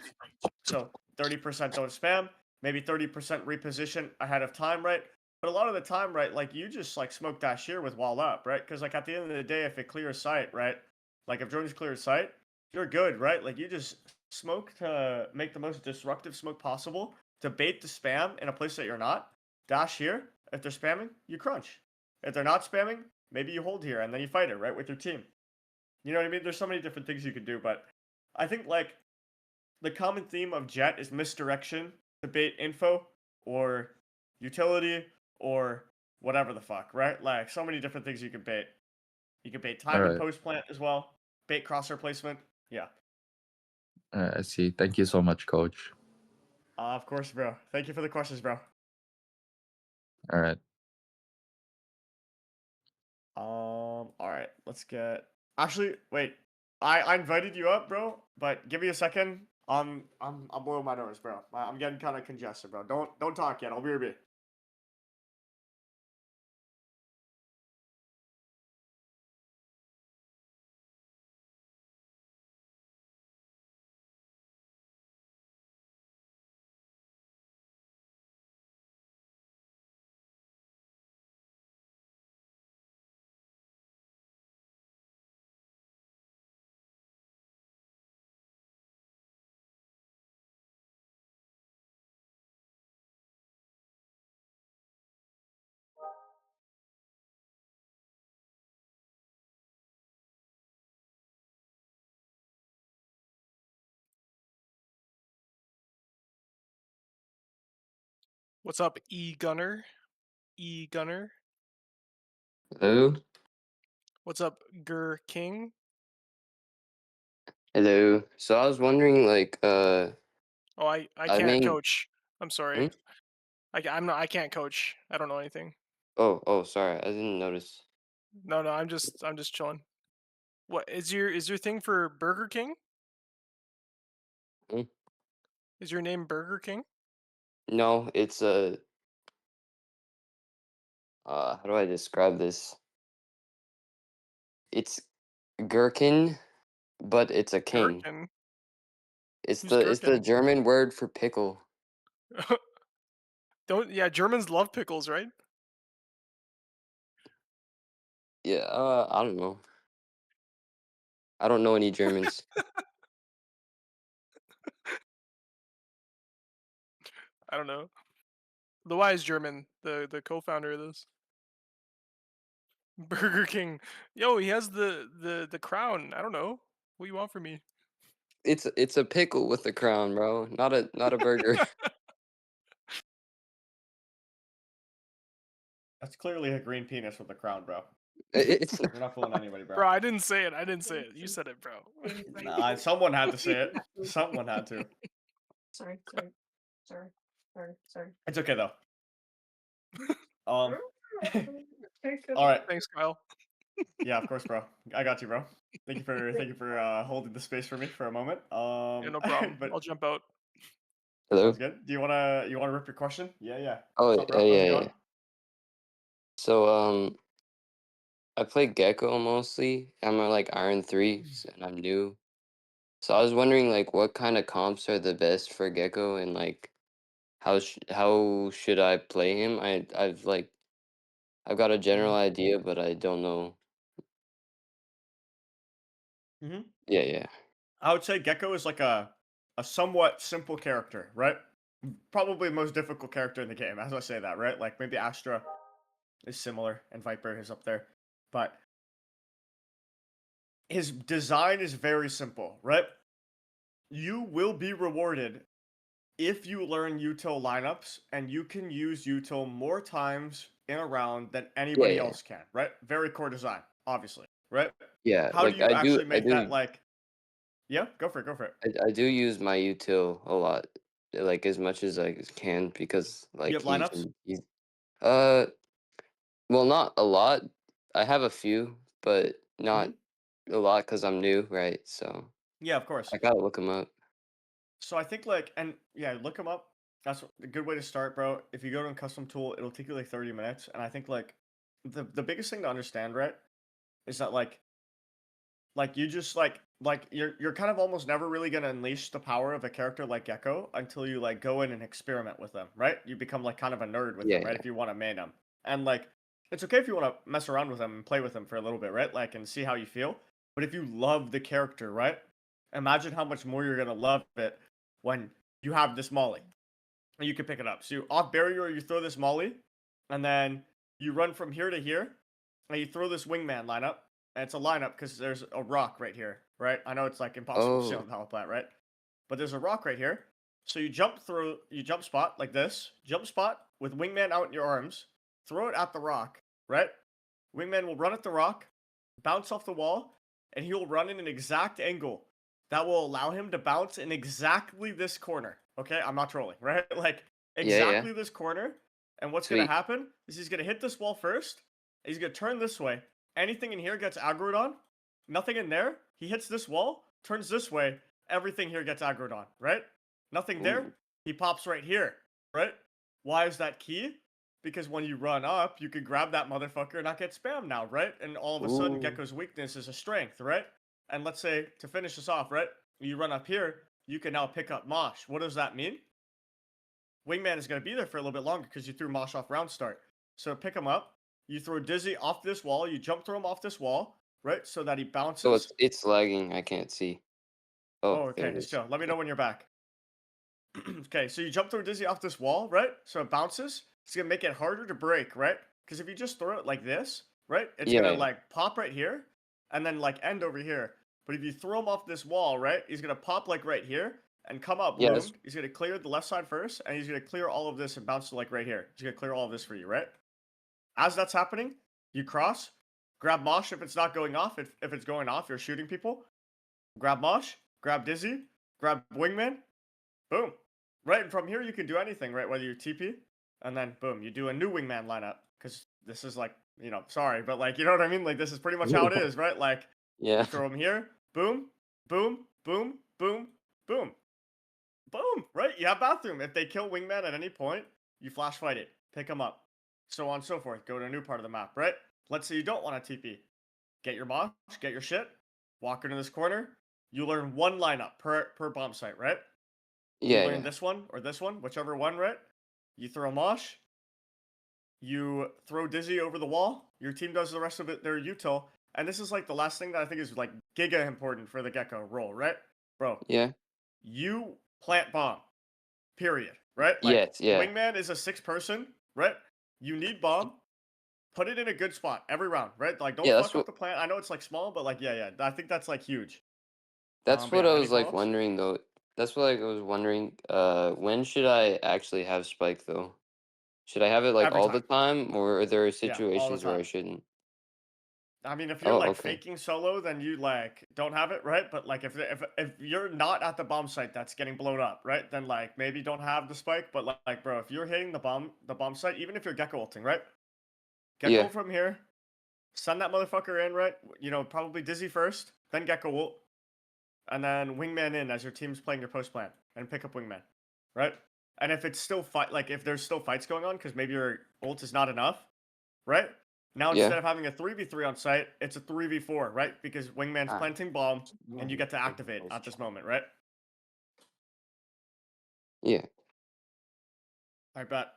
So 30% don't spam, maybe 30% reposition ahead of time, right? But a lot of the time, right, like you just like smoke dash here with wall up, right? Because like at the end of the day, if it clears sight, right? Like if Jordan's clears sight, you're good, right? Like you just smoke to make the most disruptive smoke possible to bait the spam in a place that you're not. Dash here. If they're spamming, you crunch. If they're not spamming, maybe you hold here and then you fight it, right, with your team. You know what I mean? There's so many different things you could do, but I think like the common theme of Jet is misdirection to bait info or utility or whatever the fuck, right? Like so many different things you can bait. You can bait All time and right. post plant as well. Bait crosshair placement. Yeah. I see. Thank you so much, Coach. Of course, bro. Thank you for the questions, bro. All right. All right. Let's get. Actually, wait. I invited you up, bro. But give me a second. I'm blowing my nose, bro. I'm getting kind of congested, bro. Don't talk yet. I'll be right back. What's up, E Gunner? E Gunner. Hello? What's up, Gur King? Hello. So I was wondering, like, Oh, I I can't mean, coach. I'm sorry. hmm? I'm not. I can't coach. I don't know anything. Oh, sorry, I didn't notice. No, no. I'm just chilling. What is your thing for Burger King? Hmm? Is your name Burger King? No, it's how do I describe this? It's gherkin, but it's a king. Gherkin. It's Who's the Gherkin? German word for pickle. Don't. Yeah, Germans love pickles, right? Yeah, I don't know. I don't know any Germans. I don't know. The Y is German. The co-founder of this Burger King. Yo, he has the crown. I don't know. What do you want from me? It's a pickle with a crown, bro. Not a burger. That's clearly a green penis with a crown, bro. It's You're not fooling anybody, bro. Bro, I didn't say it. I didn't say it. You said it, bro. Nah, someone had to say it. Someone had to. Sorry. It's okay though. Um. Very good. All right. Thanks, Kyle. Yeah, of course, bro. I got you, bro. Thank you for holding the space for me for a moment. Yeah, no problem. But I'll jump out. Hello? sounds good. Do you wanna rip your question? Yeah, yeah. Oh, What's up, bro? How's it yeah. going? So, I play Gecko mostly. I'm at like Iron 3, and I'm new. So I was wondering, like, what kind of comps are the best for Gecko, and like, how should I play him? I've got a general Mhm. idea, but I don't know. Mhm. Yeah. I would say Gecko is like a somewhat simple character, right? Probably the most difficult character in the game, as I say that, right? Like maybe Astra is similar and Viper is up there, but his design is very simple, right? You will be rewarded if you learn util lineups, and you can use util more times in a round than anybody Yeah. else can, right? Very core design, obviously, right? Yeah. How do Like you actually I make that do like? Yeah, go for it, go for it. I do use my util a lot, like as much as I can, because You like have lineups. he's uh well, not a lot. I have a few, but not Hmm. a lot because I'm new, right? So Yeah, of course. I gotta look them up. So I think like, and yeah, look them up. That's a good way to start, bro. If you go to a custom tool, it'll take you like 30 minutes, and I think like the biggest thing to understand, right, is that like you just like you're kind of almost never really gonna unleash the power of a character like Gecko until you like go in and experiment with them, right? You become like kind of a nerd with them, right? Yeah. If you want to main them, and like it's okay if you want to mess around with them and play with them for a little bit, right? Like and see how you feel. But if you love the character, right? Imagine how much more you're gonna love it when you have this molly and you can pick it up. So you off barrier, you throw this molly, and then you run from here to here, and you throw this wingman lineup. And it's a lineup because there's a rock right here, right? I know it's like impossible to see Oh. on the power plant, right? But there's a rock right here. So you jump spot like this, jump spot with wingman out in your arms, throw it at the rock, right? Wingman will run at the rock, bounce off the wall, and he'll run in an exact angle that will allow him to bounce in exactly this corner. Okay, I'm not trolling, right? Like Yeah. exactly this corner. And what's gonna Sweet. happen is he's gonna hit this wall first. He's gonna turn this way. Anything in here gets aggroed on. Nothing in there. He hits this wall, turns this way. Everything here gets aggroed on, right? Nothing there. Ooh. He pops right here, right? Why is that key? Because when you run up, you can grab that motherfucker and not get spammed now, right? And all of a sudden, Ooh. Gecko's weakness is a strength, right? And let's say, to finish this off, right? You run up here, you can now pick up Mosh. What does that mean? Wingman is going to be there for a little bit longer because you threw Mosh off round start. So pick him up. You throw Dizzy off this wall. You jump throw him off this wall, right? So that he Oh, bounces. it's lagging. I can't see. Oh, Oh, there okay. it It's is. chill. Let me know when you're back. Okay, so you jump throw Dizzy off this wall, right? So it bounces. It's going to make it harder to break, right? Because if you just throw it like this, right? It's going to Yeah. like pop right here and then like end over here. But if you throw him off this wall, right? He's going to pop like right here and come up Yeah, balloon. He's gonna clear the left side first, and he's gonna clear all of this and bounce to like right here. He's gonna clear all of this for you, right? As that's happening, you cross, grab Mosh if it's not going off. If it's going off, you're shooting people. Grab Mosh, grab Dizzy, grab Wingman, boom. Right, and from here you can do anything, right? Whether you TP, and then boom, you do a new Wingman lineup. Because this is like, sorry, but like, you know what I mean? Like, this is pretty much how it is, right? Like, yeah, you throw them here, boom, boom, boom, boom, boom, boom, right? You have bathroom. If they kill Wingman at any point, you flash fight it, pick them up, so on and so forth. Go to a new part of the map, right? Let's say you don't want to TP. Get your box, get your shit, walk into this corner. You learn one lineup per bomb site, right? You yeah, learn yeah, this one or this one, whichever one, right? You throw Mosh, you throw Dizzy over the wall, your team does the rest of it, their util, and this is like the last thing that I think is like giga important for the Gecko role, right? Bro, yeah. you plant bomb, period, right? Like, Yes, yeah, Wingman is a 6-person, right? You need bomb, put it in a good spot every round, right? Like, don't yeah. fuck up the plant. I know it's like small, but like, yeah, I think that's like huge. That's But what yeah, I any was like follow-ups? wondering though. That's what like, I was wondering. When should I actually have spike though? Should I have it like Every all the time. time, or are there Yeah, all the situations where time. I shouldn't? I mean, if you're Oh, like okay. faking solo, then you like don't have it, right? But like if you're not at the bomb site that's getting blown up, right? Then like maybe don't have the spike. But like bro, if you're hitting the bomb site, even if you're gecko ulting, right? Gecko Yeah, from here, send that motherfucker in, right? Probably Dizzy first, then gecko ult, and then Wingman in as your team's playing your post plan, and pick up Wingman, right? And if it's still like if there's still fights going on, because maybe your ult is not enough, right? Now yeah. instead of having a 3v3 on site, it's a 3v4, right? Because Wingman's Ah, planting bomb and you get to activate at this moment, right? yeah. I bet.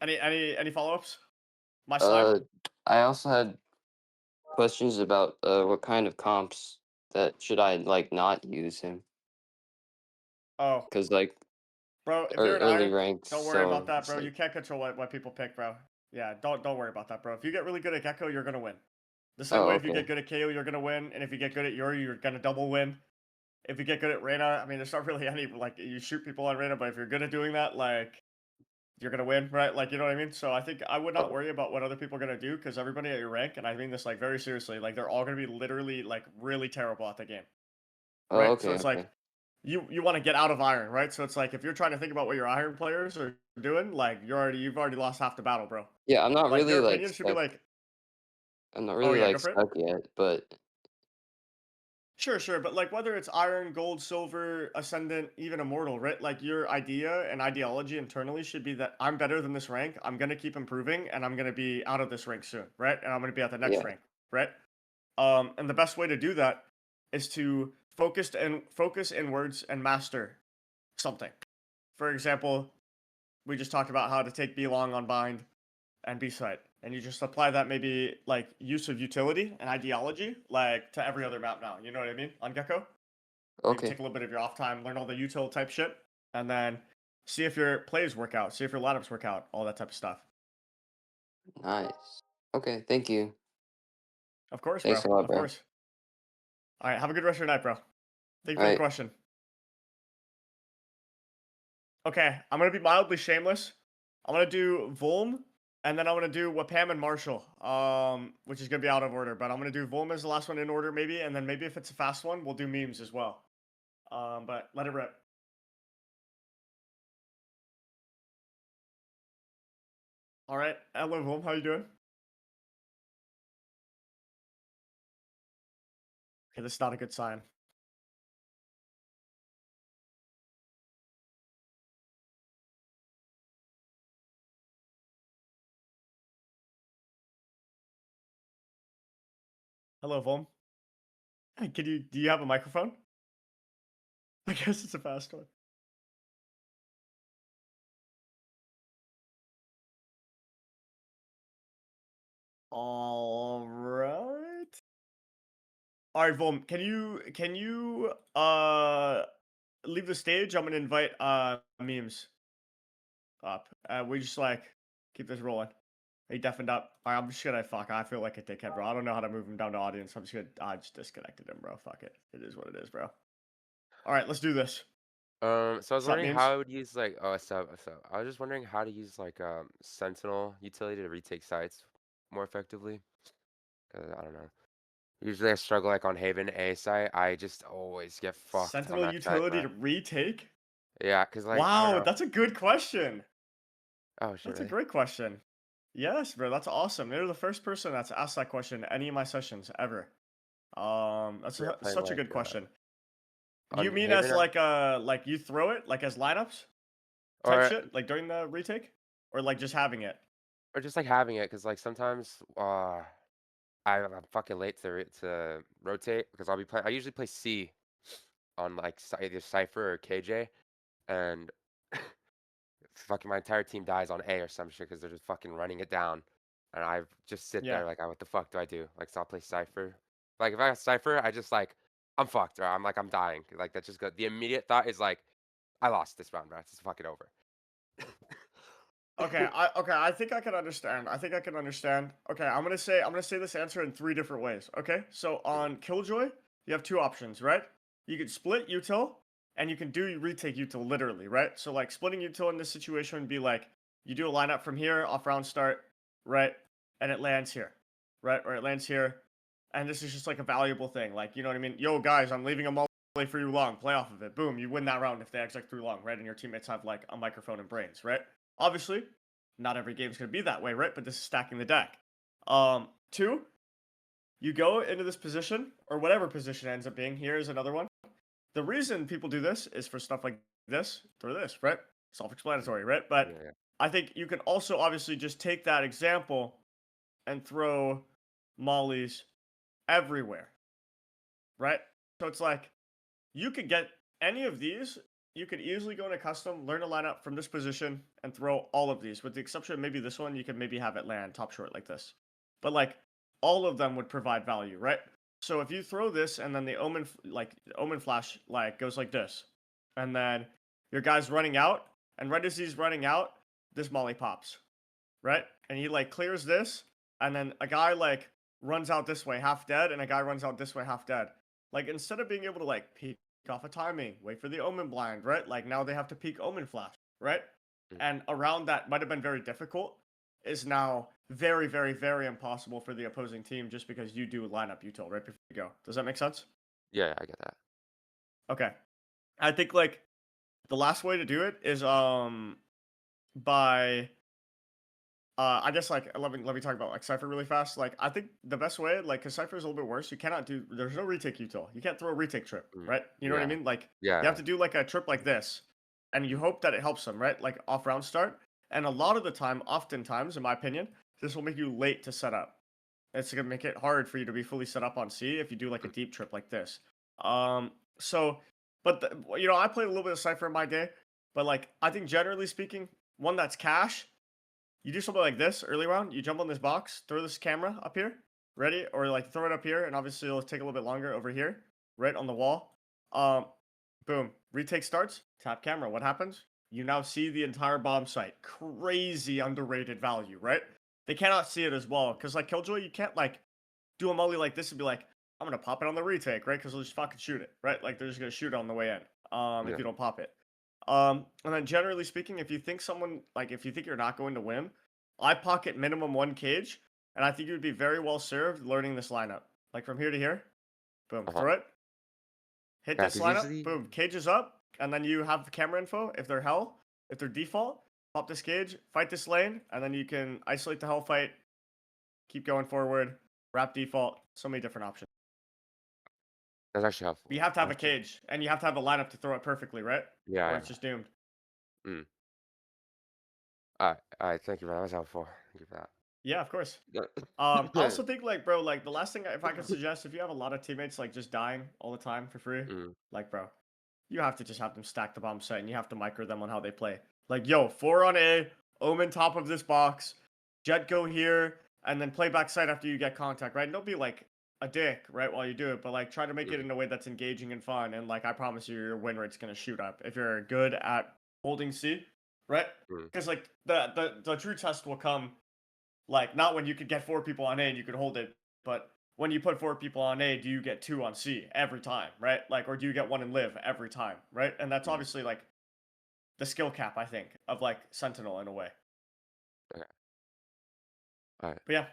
Any follow-ups? My slime? Uh, I also had questions about what kind of comps that should I like not use him, Oh, because like bro, if you're an early iron, ranks, don't worry about so that, it's bro. You like can't control what people pick, bro. Yeah, don't worry about that, bro. If you get really good at Gecko, you're gonna win. The same oh way if you okay, get good at KO, you're gonna win, and if you get good at Yuri, you're gonna double win. If you get good at Reyna, I mean, there's not really any like you shoot people on Reyna, but if you're good at doing that, like you're gonna win, right? Like, you know what I mean? So I think I would not oh, worry about what other people are gonna do because everybody at your rank, and I mean this like very seriously, like they're all gonna be literally like really terrible at the game, oh right? So okay, it's okay. like you want to get out of iron, right? So it's like if you're trying to think about what your iron players are doing, like you've already lost half the battle, bro. Yeah, I'm not Like really your like opinion should be stuck. like, I'm not oh really yeah, go like for it. stuck yet, but Sure, but like whether it's iron, gold, silver, ascendant, even immortal, right? Like your idea and ideology internally should be that I'm better than this rank. I'm gonna keep improving, and I'm gonna be out of this rank soon, right? And I'm gonna be at the next yeah, rank, right? And the best way to do that is to focus inwards and master something. For example, we just talked about how to take B long on bind and B site, and you just apply that maybe like use of utility and ideology like to every other map now. You know what I mean? On Gecko, maybe okay, take a little bit of your off time, learn all the util type shit, and then see if your plays work out, see if your lineups work out, all that type of stuff. nice. Okay, thank you. Of course, bro. Thanks a lot, Of bro. course. All right, have a good rest of your night, bro. Thank you All for the right, question. Okay, I'm gonna be mildly shameless. I'm gonna do Volm, and then I'm gonna do Wapam and Marshall, which is gonna be out of order. But I'm gonna do Volm as the last one in order, maybe, and then maybe if it's a fast one, we'll do memes as well. But let it rip. All right, hello Volm, how you doing? Okay, this is not a good sign. Hello Volm. Hey, do you have a microphone? I guess it's a fast one. All right. All right, Volm, can you leave the stage? I'm gonna invite memes up. We just like keep this rolling. He deafened up. All right, I'm just gonna fuck. I feel like a dickhead, bro. I don't know how to move him down to audience. I just disconnected him, bro. Fuck it. It is what it is, bro. All right, let's do this. So I was What's that wondering means? how I would use like so I was just wondering how to use like Sentinel utility to retake sites more effectively. 'Cause I don't know. Usually I struggle like on Haven A site. I just always get fucked on Sentinel that site, utility bro. to retake? Yeah, cause like I don't Wow, know. that's a good question. Oh shit, That's a really? great question. Yes, bro, that's awesome. You're the first person that's asked that question in any of my sessions ever. That's Yeah, playing such a like good question. Do you on mean Haven as like you throw it like as lineups type or shit like during the retake, or like just having it? or just like having it, cause like sometimes I'm fucking late to rotate because I'll be playing. I usually play C on like either Cypher or KJ, and fucking my entire team dies on A or some shit because they're just fucking running it down, and I just sit Yeah. there like, what the fuck do I do? Like, so I'll play Cypher. Like, if I got Cypher, I just like, I'm fucked, or I'm dying. Like, that just go. The immediate thought is like, I lost this round, bro. It's just fucking over. Okay, I think I can understand. I think I can understand. Okay, I'm gonna say this answer in 3 different ways. Okay, so on Killjoy, you have 2 options, right? You can split util, and you can do retake util literally, right? So like splitting util in this situation would be like you do a lineup from here off round start, right? And it lands here, right? Or it lands here, and this is just like a valuable thing. Like you know what I mean? Yo guys, I'm leaving a multi for you long. Play off of it. Boom, you win that round if they exec through long, right? And your teammates have like a microphone and brains, right? Obviously, not every game's gonna be that way, right? But this is stacking the deck. 2, you go into this position, or whatever position ends up being. Here is another one. The reason people do this is for stuff like this, or this, right? Self-explanatory, right? But Yeah, I think you can also obviously just take that example and throw mollies everywhere, right? So it's like you could get any of these. You could easily go into custom, learn a lineup from this position, and throw all of these. With the exception of maybe this one, you could maybe have it land top short like this. But like all of them would provide value, right? So if you throw this and then the omen flash like goes like this, and then your guy's running out, and right as he's running out, this molly pops, right? And he like clears this, and then a guy like runs out this way half dead, and a guy runs out this way half dead. Like instead of being able to like peek off a timing, wait for the omen blind, right? Like now they have to peek omen flash, right? And around that might have been very difficult is now very, very, very impossible for the opposing team just because you do lineup util right before you go. Does that make sense? yeah, I get that. Okay. I think like the last way to do it is by I guess like let me talk about like Cypher really fast. Like I think the best way, like, cause Cypher is a little bit worse. You cannot do. There's no retake util. You can't throw a retake trip, right? You know what I Yeah, mean? Like yeah, you have to do like a trip like this, and you hope that it helps them, right? Like off round start. And a lot of the time, oftentimes, in my opinion, this will make you late to set up. It's gonna make it hard for you to be fully set up on C if you do like a deep trip like this. So, but I played a little bit of Cypher in my day, but like I think generally speaking, one that's cash, you do something like this early round. You jump on this box, throw this camera up here, ready, or like throw it up here, and obviously it'll take a little bit longer over here, right on the wall. Um, boom, retake starts. Tap camera. What happens? You now see the entire bomb site. Crazy underrated value, right? They cannot see it as well because like Killjoy, you can't like do a molly like this and be like, I'm gonna pop it on the retake, right? Because they'll just fucking shoot it, right? Like they're just gonna shoot it on the way in. yeah. If you don't pop it. And then generally speaking, if you think you're not going to win, I pocket minimum 1 cage, and I think you would be very well served learning this lineup. Like from here to here, boom, Uh-huh. throw it, hit Yeah, this 'cause lineup, usually, boom, cage is up, and then you have the camera info. If they're hell, if they're default, pop this cage, fight this lane, and then you can isolate the hell fight, keep going forward, wrap default. So many different options. that's actually helpful. But you have to have a Actually, cage, and you have to have a lineup to throw it perfectly, right? Or yeah. it's just doomed. Mm. All right. Thank you, bro. That was helpful. Thank you for that. Yeah, of course. Yeah. I also think like, bro, like the last thing if I could suggest, if you have a lot of teammates like just dying all the time for free, Mm. like, bro, you have to just have them stack the bomb site and you have to micro them on how they play. Like, yo, 4 on A, Omen top of this box, Jet go here, and then play back side after you get contact, right? And don't be like a dick, right, while you do it, but like try to make it in a way that's engaging and fun. And like, I promise you, your win rate's gonna shoot up if you're good at holding C, right? Mm. Because like the true test will come like not when you could get 4 people on A and you could hold it, but when you put 4 people on A, do you get 2 on C every time, right? Like, or do you get 1 in live every time, right? And that's obviously like the skill cap, I think, of like Sentinel in a way. Okay. All right. But yeah,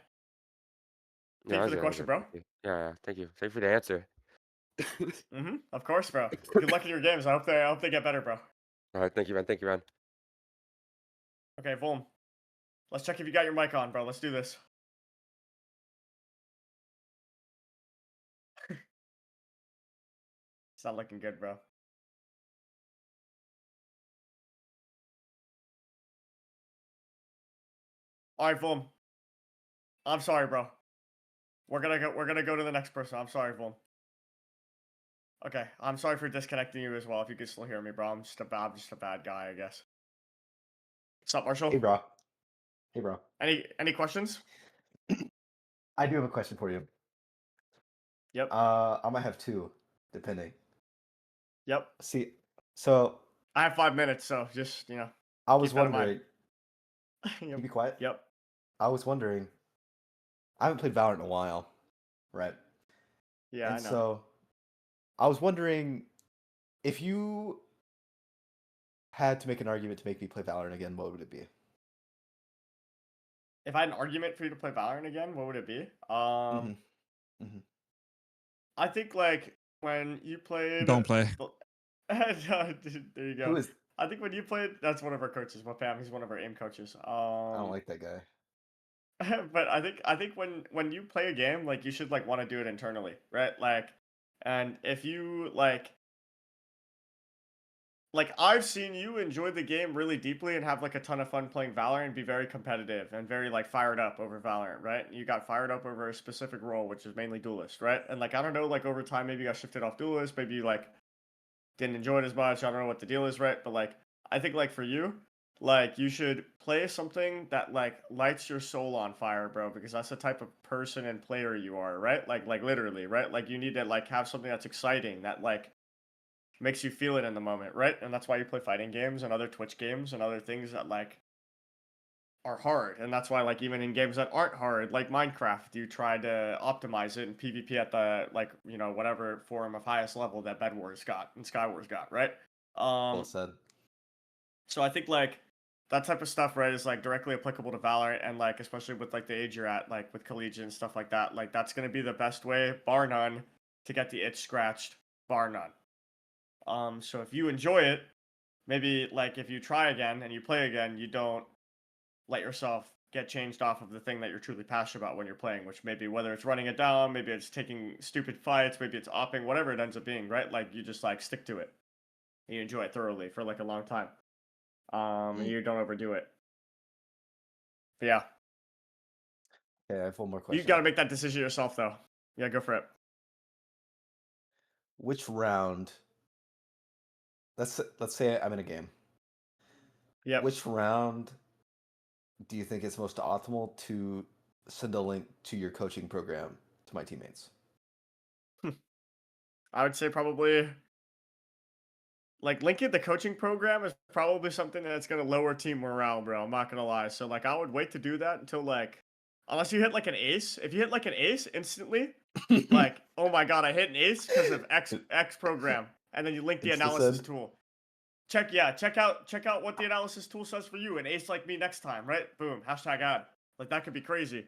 Yeah, thank you that for the was question, good. bro. Thank you. Yeah, thank you. Thank you for the answer. Of course, bro. Good luck in your games. I hope they get better, bro. All right, thank you, man. Thank you, man. Okay, Volm. Let's check if you got your mic on, bro. Let's do this. It's not looking good, bro. All right, Volm. I'm sorry, bro. We're gonna go to the next person. I'm sorry, Volm. Okay, I'm sorry for disconnecting you as well. If you could still hear me, bro. I'm just a bad guy, I guess. What's up, Marshall? Hey, bro. Hey, bro. Any questions? I do have a question for you. Yep. I might have 2, depending. Yep. See, so I have 5 minutes, so just I was keep that in mind. wondering. Can you be quiet? Yep. I was wondering. I haven't played Valorant in a while, right? Yeah, And I know. so I was wondering if you had to make an argument to make me play Valorant again, what would it be? If I had an argument for you to play Valorant again, what would it be? I think like when you played. Don't play. There you go. Who is? I think when you played, that's one of our coaches. Wapam, he's one of our aim coaches. I don't like that guy. But I think when you play a game, like you should like want to do it internally, right? Like, and if you like I've seen you enjoy the game really deeply and have like a ton of fun playing Valorant and be very competitive and very like fired up over Valorant, right? You got fired up over a specific role, which is mainly duelist, right? And like I don't know, like over time maybe you got shifted off duelist, maybe you like didn't enjoy it as much. I don't know what the deal is, right? But like I think like for you, like you should play something that like lights your soul on fire, bro, because that's the type of person and player you are, right? Like literally, right? Like you need to like have something that's exciting that like makes you feel it in the moment, right? And that's why you play fighting games and other Twitch games and other things that like are hard. And that's why like even in games that aren't hard, like Minecraft, you try to optimize it in PvP at the like, whatever form of highest level that Bed Wars got and Sky Wars got, right? Well said. So I think like that type of stuff, right, is like directly applicable to Valorant and like especially with like the age you're at, like with collegiate and stuff like that, like that's gonna be the best way, bar none, to get the itch scratched, bar none. So if you enjoy it, maybe like if you try again and you play again, you don't let yourself get changed off of the thing that you're truly passionate about when you're playing, which maybe whether it's running it down, maybe it's taking stupid fights, maybe it's opping, whatever it ends up being, right? Like you just like stick to it. And you enjoy it thoroughly for like a long time. And you don't overdo it. But yeah. Okay, I have one more question. You gotta make that decision yourself though. Yeah, go for it. Which round? Let's say I'm in a game. Yeah. Which round do you think is most optimal to send a link to your coaching program to my teammates? I would say probably like linking the coaching program is probably something that's gonna lower team morale, bro. I'm not gonna lie. So like I would wait to do that until like unless you hit like an ace. If you hit like an ace instantly, like, oh my god, I hit an ace because of X program. And then you link the analysis tool. Check out what the analysis tool says for you. An ace like me next time, right? Boom. #ad. Like that could be crazy.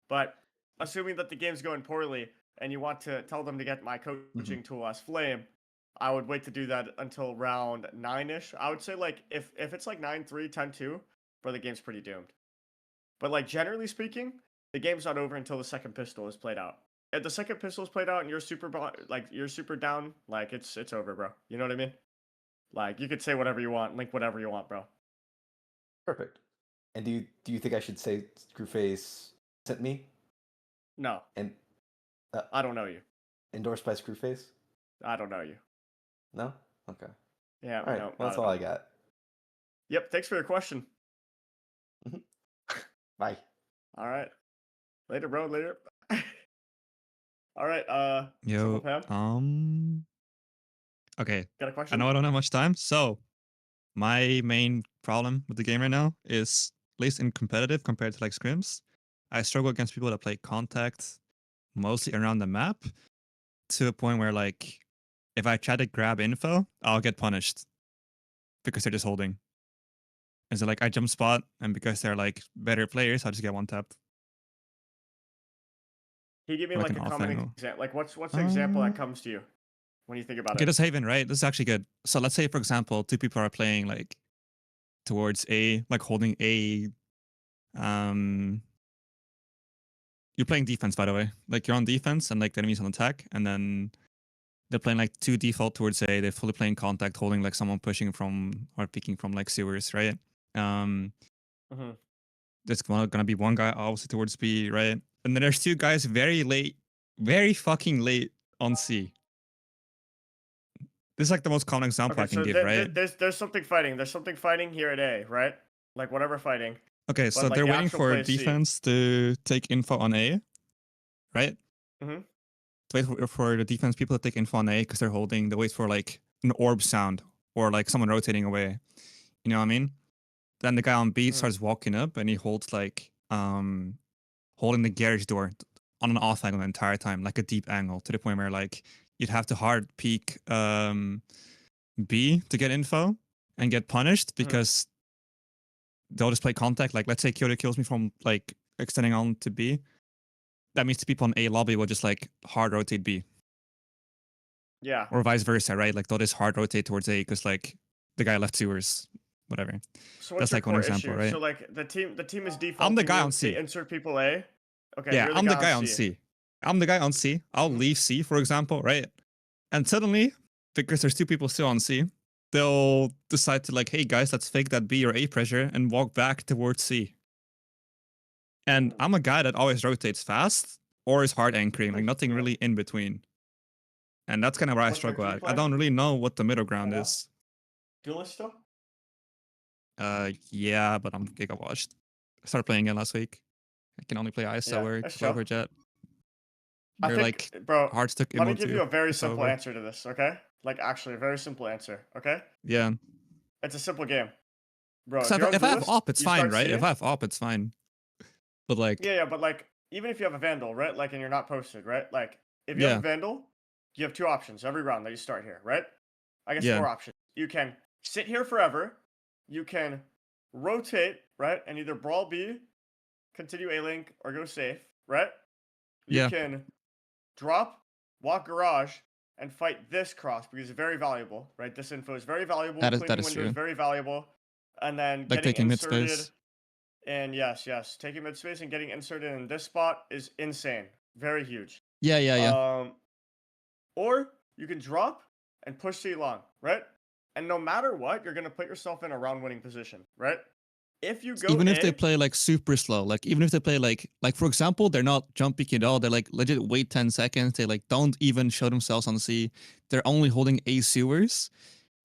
But assuming that the game's going poorly and you want to tell them to get my coaching tool as Flame, I would wait to do that until round 9-ish. I would say like if it's like 9-3, 10-2, bro, the game's pretty doomed. But like generally speaking, the game's not over until the second pistol is played out. If the second pistol is played out and you're super down, like it's over, bro. You know what I mean? Like you could say whatever you want, link whatever you want, bro. Perfect. And do you think I should say Screwface sent me? No. And I don't know you. Endorsed by Screwface? I don't know you. No? Okay. Yeah. All right. No, That's all I got. Yep. Thanks for your question. Bye. All right. Later, bro. Later. All right. Yo. Pam? Okay. Got a question? I know I don't have much time, so my main problem with the game right now is, at least in competitive compared to like scrims, I struggle against people that play contact mostly around the map to a point where like if I try to grab info, I'll get punished because they're just holding. And so like I jump spot, and because they're like better players, I'll just get one tapped. Can you give me Like like an a off common angle. example? Like what's the example that Uh, comes to you when you think about Okay, it? this Haven, right? This is actually good. So let's say, for example, two people are playing like towards A, like holding A. You're playing defense, by the way. Like you're on defense, and like the enemy's on attack, and then they're playing like two default towards A. They're fully playing contact, holding like someone pushing from or peeking from like sewers, right? Mhm. There's gonna be one guy obviously towards B, right? And then there's two guys very late, very fucking late on C. This is like the most common example Okay, I can so give, right? there's something fighting. There's something fighting here at A, right? Like whatever fighting. Okay, But so like they're the waiting actual for play is C. defense to take info on A, right? Mhm. To wait for the defense people to take info on A because they're holding. They wait for like an orb sound or like someone rotating away. You know what I mean? Then the guy on B Mhm. starts walking up and he holds like holding the garage door on an off angle the entire time, like a deep angle, to the point where like you'd have to hard peek B to get info and get punished because they'll just play contact. Like let's say Kyoto kills me from like extending on to B. That means the people on A lobby will just like hard rotate B. Yeah. Or vice versa, right? Like they'll just hard rotate towards A because like the guy left sewers, whatever. So what's That's your like one core example, issue? right? So like the team is defaulting I'm the guy you on to C. insert people A. Okay, Yeah, you're the I'm the guy guy on on C. C. I'm the guy on C. I'll leave C, for example, right? And suddenly, because there's two people still on C, they'll decide to like, hey guys, let's fake that B or A pressure and walk back towards C. And I'm a guy that always rotates fast or is hard anchoring, like nothing really in between. And that's kind of where I What spec struggle do you at. play? I don't really know what the middle ground Yeah. is. Duelist still? Yeah, but I'm Giga watched. I started playing it last week. I can only play ISO Yeah, or that's Clover chill. Jet. I They're think, like bro, hard stuck let me immo give too. you a very It's simple over. answer to this, okay? Like actually a very simple answer, okay? Yeah. It's a simple game. Bro, So if you're on if I have Duelist, op, it's you fine, start right? C. If I have op, it's fine. But like, Yeah, but like even if you have a Vandal, right? Like and you're not posted, right? Like if you have yeah, a Vandal, you have two options every round that you start here, right? I guess yeah, four options. You can sit here forever, you can rotate, right? And either brawl B, continue A link, or go safe, right? You yeah. can drop, walk garage, and fight this cross because it's very valuable, right? This info is very valuable. That Cleaning is window is true. very valuable. And then Like getting taking mid inserted, space. and yes, taking mid space and getting inserted in this spot is insane. Very huge. Yeah, yeah, yeah. Or you can drop and push C long, right? And no matter what, you're gonna put yourself in a round winning position, right? If you go Even if they A, play like super slow, like even if they play like for example, they're not jump peeking at all. They're like legit wait 10 seconds. They like don't even show themselves on C. They're only holding A sewers.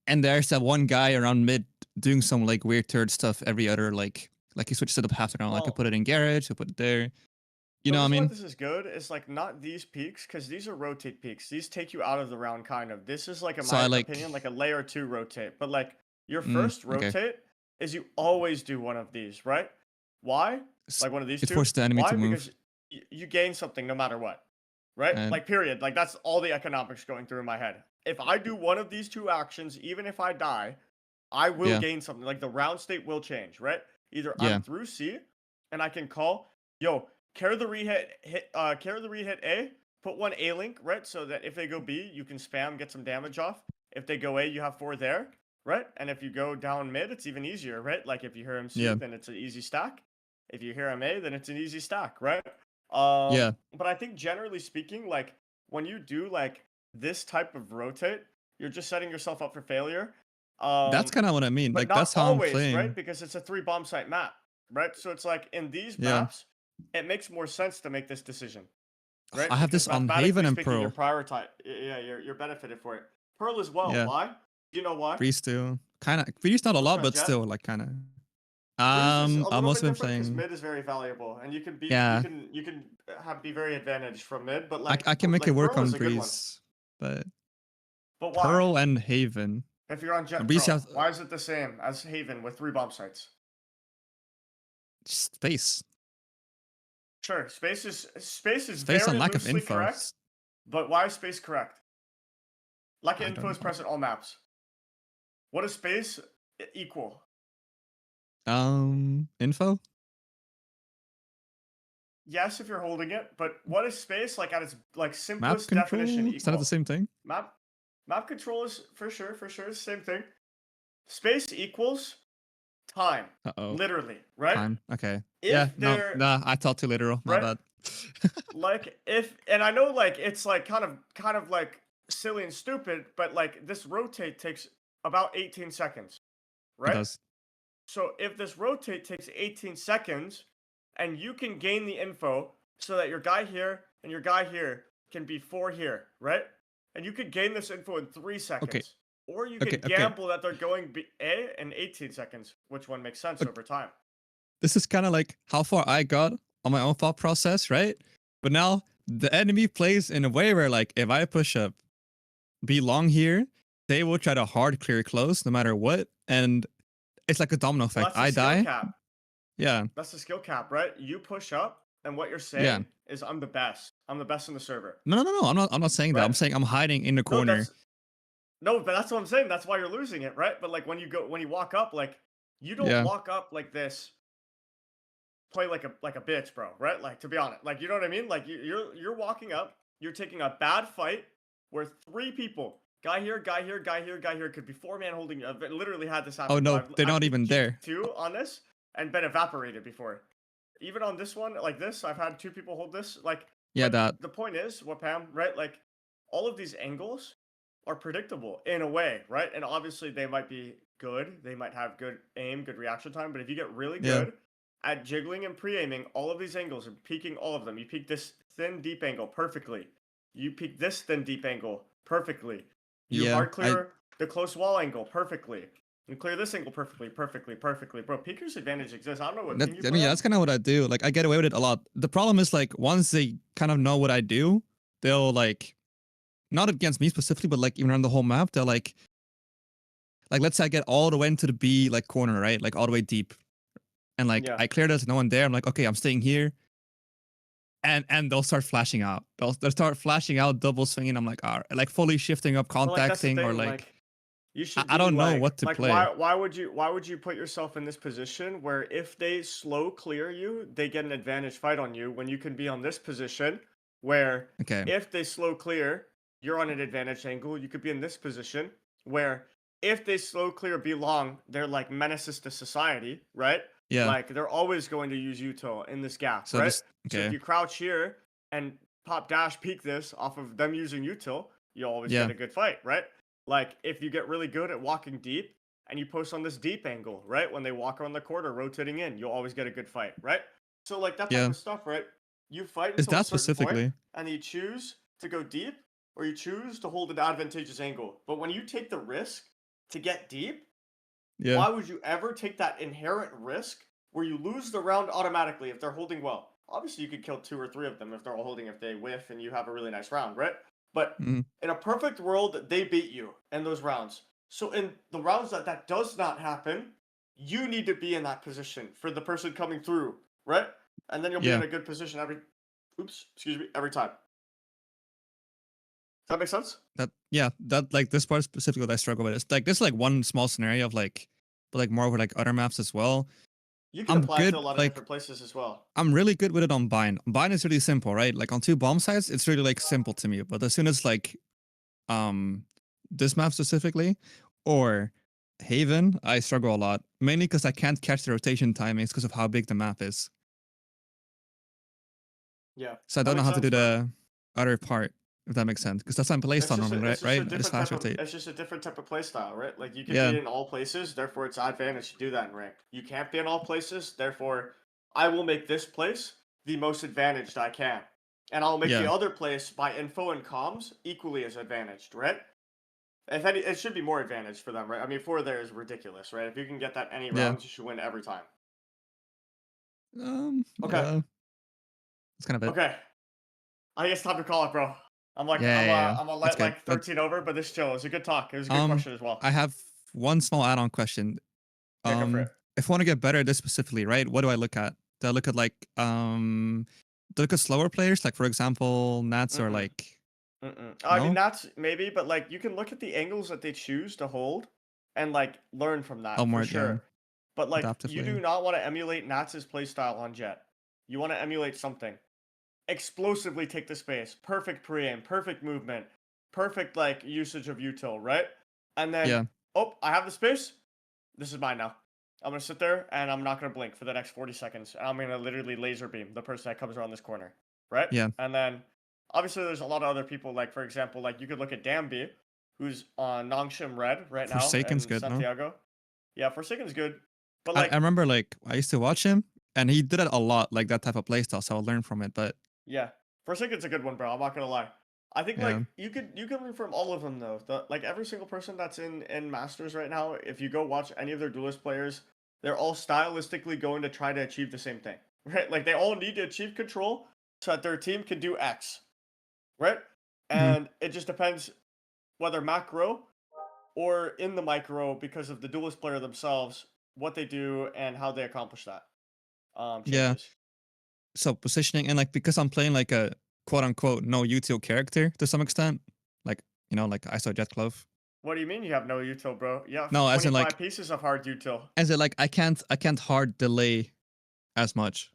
And there's that one guy around mid doing some like weird turd stuff every other like he switches it up half around. Like I well, put it in garage, I put it there. You the know what I reason why mean? this is good is like not these peaks because these are rotate peaks. These take you out of the round, kind of. This is like, in So my I like opinion, like a layer 2 rotate. But like your okay. first rotate is you always do one of these, right? Why? Like one of these It two. forces the enemy Why? to move. Because you gain something no matter what, right? And Like period. Like that's all the economics going through my head. If I do one of these two actions, even if I die, I will yeah, gain something. Like the round state will change, right? Either yeah, I'm through C and I can call, yo, carry the rehyit A, put one A link, right? So that if they go B, you can spam, get some damage off. If they go A, you have 4 there, right? And if you go down mid, it's even easier, right? Like if you hear him C, yeah, then it's an easy stack. If you hear him A, then it's an easy stack, right? yeah. But I think generally speaking, like when you do like this type of rotate, you're just setting yourself up for failure. That's kind of what I mean. But Like not that's how I'm always, right? playing. Because it's a 3 bomb site map, right? So it's like in these Yeah. maps, it makes more sense to make this decision, right? I have Because this on Haven mathematically and speaking, you're Pearl. prioritize. Yeah, you're benefited for it. Pearl as well. Yeah. Why? Do you know why? Breeze too. Kind of. Breeze not a What's lot, that, but Jet? still like kind of. Breeze is a I've little also bit been different because playing. mid is very valuable, and you can be Yeah. you can be very advantaged from mid. But like I can make like it work Pearl on is a good one. Breeze, but But why? Pearl and Haven. If you're on Jet Breeze Pearl, has why is it the same as Haven with 3 bomb sites? space. Sure, space is It's based on very lack of loosely info. correct, but why is space correct? Lack of I info don't is know. present on all maps. What does space equal? Info? Yes, if you're holding it, but what is space like at its like Map simplest definition control? Is that the equal? same thing? Map control is for sure the same thing. Space equals time, Uh-oh. literally, right? Time. Okay. If Yeah, no, they're nah, I thought too literal. My right, bad. like if, and I know like it's like kind of like silly and stupid, but like this rotate takes about 18 seconds, It right? does. So if this rotate takes 18 seconds, and you can gain the info so that your guy here and your guy here can be 4 here, right? And you could gain this info in 3 seconds. Or you Okay, could okay. gamble that they're going A in 18 seconds, which one makes sense Okay. over time. This is kind of like how far I got on my own thought process, right? But now the enemy plays in a way where, like, if I push up B long here, they will try to hard clear close no matter what. And it's like a domino Well, effect. that's the I skill die. cap. Yeah. That's the skill cap, right? You push up, and what you're Yeah. saying is I'm the best. I'm the best in the server. No. I'm not saying that. I'm Right? saying I'm hiding in the No, corner. but that's what I'm saying. That's why you're losing it, right? But like when you walk up, like you don't Yeah. walk up like this, play like a bitch, bro, right? Like, to be honest, like, you know what I mean? Like you're walking up, you're taking a bad fight where 3 people, guy here, guy here, guy here, guy here, could be 4-man holding you. I've literally had this happen. Oh no, they're I've not even there. 2 on this and been evaporated before. Even on this one, like this, I've had 2 people hold this. Like, Yeah, but that. the point is, what Pam, right? Like, all of these angles are predictable in a way, right? And obviously they might be good. They might have good aim, good reaction time. But if you get really Yeah. good at jiggling and pre-aiming all of these angles and peeking all of them, you peek this thin deep angle perfectly. You peek this thin deep angle perfectly. You Yeah, hard clear the close wall angle perfectly. You clear this angle perfectly. Bro, peeker's advantage exists. I don't know what That, thing you I play mean, on. that's kind of what I do. Like, I get away with it a lot. The problem is, like, once they kind of know what I do, they'll, like, not against me specifically, but, like, even on the whole map, they'll, like, let's say I get all the way into the B, like, corner, right? Like, all the way deep. And, like, Yeah. I clear this, no one there. I'm like, okay, I'm staying here. And they'll start flashing out. They'll start flashing out, double swinging. I'm like, all right, like, fully shifting up, But, like, that's the contacting, or, thing, like you should I don't be, know like, what to like, play. why would you put yourself in this position where if they slow clear you, they get an advantage fight on you, when you can be on this position where Okay. if they slow clear, you're on an advantage angle. You could be in this position where if they slow clear B long, they're like menaces to society, right? Yeah. Like they're always going to use util in this gap, So right? just So if okay. you crouch here and pop dash peek this off of them using util, you always Yeah. get a good fight, right? Like if you get really good at walking deep and you post on this deep angle, right? When they walk around the corner rotating in, you'll always get a good fight, right? So like that type Yeah. of stuff, right? You fight Is until a that certain specifically? point and you choose to go deep or you choose to hold an advantageous angle. But when you take the risk to get deep, Yeah. why would you ever take that inherent risk where you lose the round automatically if they're holding well? Obviously, you could kill 2 or 3 of them if they're all holding, if they whiff and you have a really nice round, right? But Mhm. in a perfect world, they beat you in those rounds. So in the rounds that does not happen, you need to be in that position for the person coming through, right? And then you'll be Yeah. in a good position every time. Does that make sense? That like this part specifically that I struggle with. It's like this is like one small scenario of like, but like more with like other maps as well. You can I'm apply it good, to a lot of like different places as well. I'm really good with it on bind. Bind is really simple, right? Like on 2 bomb sites, it's really like simple to me. But as soon as like this map specifically or Haven, I struggle a lot. Mainly because I can't catch the rotation timings because of how big the map is. Yeah. So I that don't know makes how to do sense, bro. the other part, if that makes sense. Because that's what I'm placed on, right? It's Right? It's fast rotate. just a different type of play style, right? Like you can Yeah. be in all places, therefore it's advantage to do that in rank. You can't be in all places, therefore I will make this place the most advantaged I can. And I'll make Yeah. the other place by info and comms equally as advantaged, right? If any, it should be more advantage for them, right? I mean, 4 there is ridiculous, right? If you can get that any Yeah. rounds, you should win every time. Okay. Yeah. That's kind of it. Okay. I guess it's time to call it, bro. I'm like, Yeah. I'm a That's light good. like But 13 over, but this chill. It was a good talk. It was a good question as well. I have one small add-on question. Yeah, go for it. If I want to get better at this specifically, right? What do I look at? Do I look at like look at slower players, like for example, Nats or Mm-mm. like I mean, no? that's maybe, but like you can look at the angles that they choose to hold and like learn from that Oh, for more sure. But like you do adaptively. not want to emulate Nats's playstyle on Jet. You want to emulate something. Explosively take the space. Perfect pre-aim, perfect movement, perfect like usage of util, right? And then Yeah. oh, I have the space. This is mine now. I'm gonna sit there and I'm not gonna blink for the next 40 seconds. And I'm gonna literally laser beam the person that comes around this corner, right? Yeah. And then obviously there's a lot of other people. Like for example, like you could look at Dambi, who's on Nongshim Red right now Forsaken's in good, no? Santiago. Yeah, Forsaken's good, but I like remember like I used to watch him and he did it a lot, like that type of playstyle, so I'll learn from it. But yeah, Forsaken's a good one, bro. I'm not gonna lie. I think yeah. like you can learn from all of them though. Like every single person that's in Masters right now, if you go watch any of their duelist players, they're all stylistically going to try to achieve the same thing, right? Like they all need to achieve control so that their team can do X, right? Mhm. And it just depends whether macro or in the micro because of the duelist player themselves, what they do and how they accomplish that. Yeah. Changes. So positioning and like because I'm playing like a quote unquote no util character to some extent, like like ISO Jet Clove. What do you mean you have no util, bro? You have No, as in 25 like pieces of hard util. I can't hard delay as much.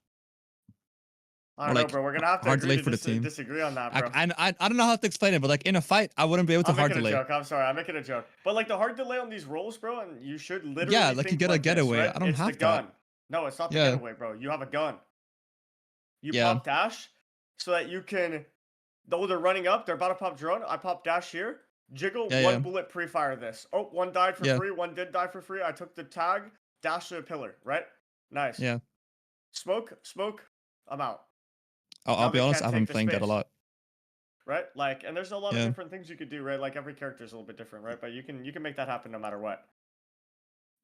I Or don't know, like bro. We're gonna have to hard agree delay to for the team. disagree on that, bro. I don't know how to explain it, but like in a fight, I wouldn't be able to I'm hard making a delay. joke. I'm sorry. I'm making a joke. But like the hard delay on these rolls, bro, and you should Yeah, literally like you think get a like this, getaway. right? I don't It's the have that. gun. No, it's not the Yeah. getaway, bro. You have a gun. You Yeah. pop dash so that you can. Though they're running up, they're about to pop drone. I pop dash here. Jiggle Yeah, one yeah. bullet pre-fire this. Oh, one died for Yeah. free. One did die for free. I took the tag. Dash to a pillar. Right. Nice. Yeah. Smoke. Smoke. I'm out. I'll Now be they honest, can't I've take been the playing that a space. lot. Right? Like, and there's a lot of Yeah. different things you could do, right? Like every character is a little bit different, right? But you can make that happen no matter what.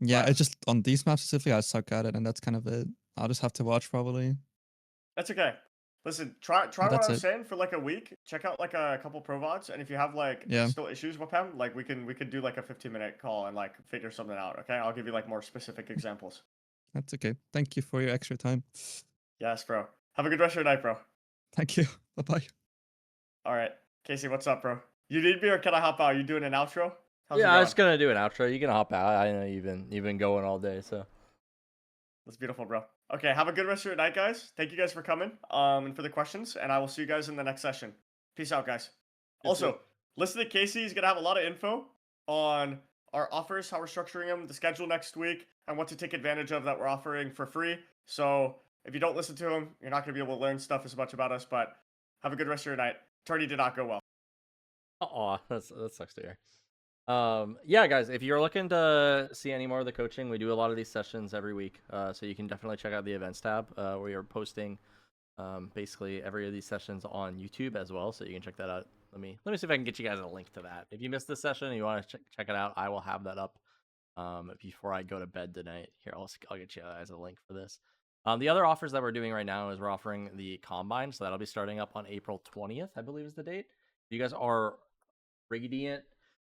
Yeah, But it's just on these maps specifically, I suck at it, and that's kind of it. I'll just have to watch probably. that's okay. Listen, try But what I that's was it. saying for like a week. Check out like a couple pro VODs, and if you have like Yeah. still issues with them, like we could do like a 15-minute call and like figure something out. Okay, I'll give you like more specific examples. That's okay. Thank you for your extra time. Yes, bro. Have a good rest of your night, bro. Thank you. Bye bye. All right, Casey, what's up, bro? You need me or can I hop out? You doing an outro? How's Yeah, it I going? was gonna do an outro. You can hop out. I know you've been going all day, so. That's beautiful, bro. Okay, have a good rest of your night, guys. Thank you guys for coming, and for the questions, and I will see you guys in the next session. Peace out, guys. Also, listen to Casey. He's gonna have a lot of info on our offers, how we're structuring them, the schedule next week, and what to take advantage of that we're offering for free. So if you don't listen to him, you're not gonna be able to learn stuff as much about us. But have a good rest of your night. Tourney did not go well. Aw, that sucks to hear. Yeah, guys, if you're looking to see any more of the coaching, we do a lot of these sessions every week. So you can definitely check out the events tab. We are posting basically every of these sessions on YouTube as well, so you can check that out. Let me see if I can get you guys a link to that. If you missed this session and you want to check it out, I will have that up before I go to bed tonight. Here, I'll get you guys a link for this. The other offers that we're doing right now is we're offering the Combine, so that'll be starting up on April 20th, I believe is the date. If you guys are Radiant,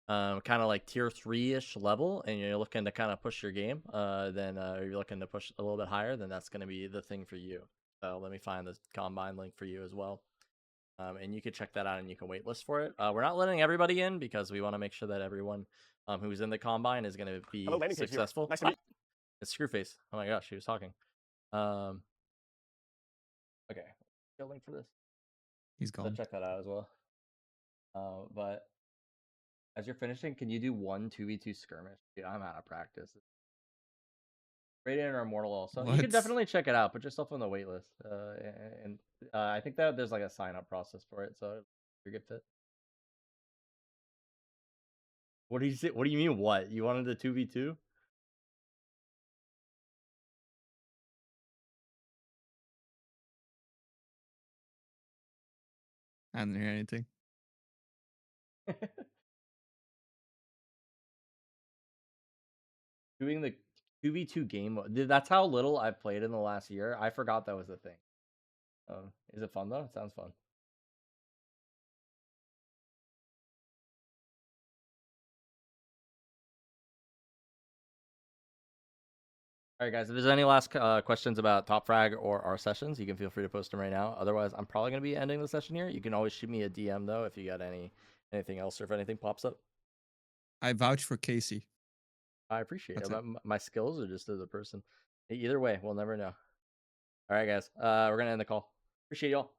kind of like tier 3-ish level, and you're looking to kind of push your game, then you're looking to push a little bit higher, then that's going to be the thing for you. So let me find the Combine link for you as well. And you can check that out and you can waitlist for it. We're not letting everybody in because we want to make sure that everyone who's in the Combine is going to be successful. Nice to meet It's Screwface. Oh my gosh, he was talking. Okay. Got a link for this. He's So gone. check that out as well. But as you're finishing, can you do 2v2 skirmish? Dude, I'm out of practice. Radiant or Immortal also. You can What? definitely check it out. Put yourself on the waitlist. And I think that there's like a sign up process for it, so you're a good fit. What do you say? What do you mean? What you wanted a 2v2? I didn't hear anything. Doing the 2v2 game. That's how little I've played in the last year. I forgot that was a thing. Is it fun though? It sounds fun. All right, guys. If there's any last questions about Top Frag or our sessions, you can feel free to post them right now. Otherwise, I'm probably gonna be ending the session here. You can always shoot me a DM though if you got anything else or if anything pops up. I vouch for Casey. I appreciate That's it. it. My skills or just as a person. Either way, we'll never know. All right, guys. We're gonna end the call. Appreciate y'all.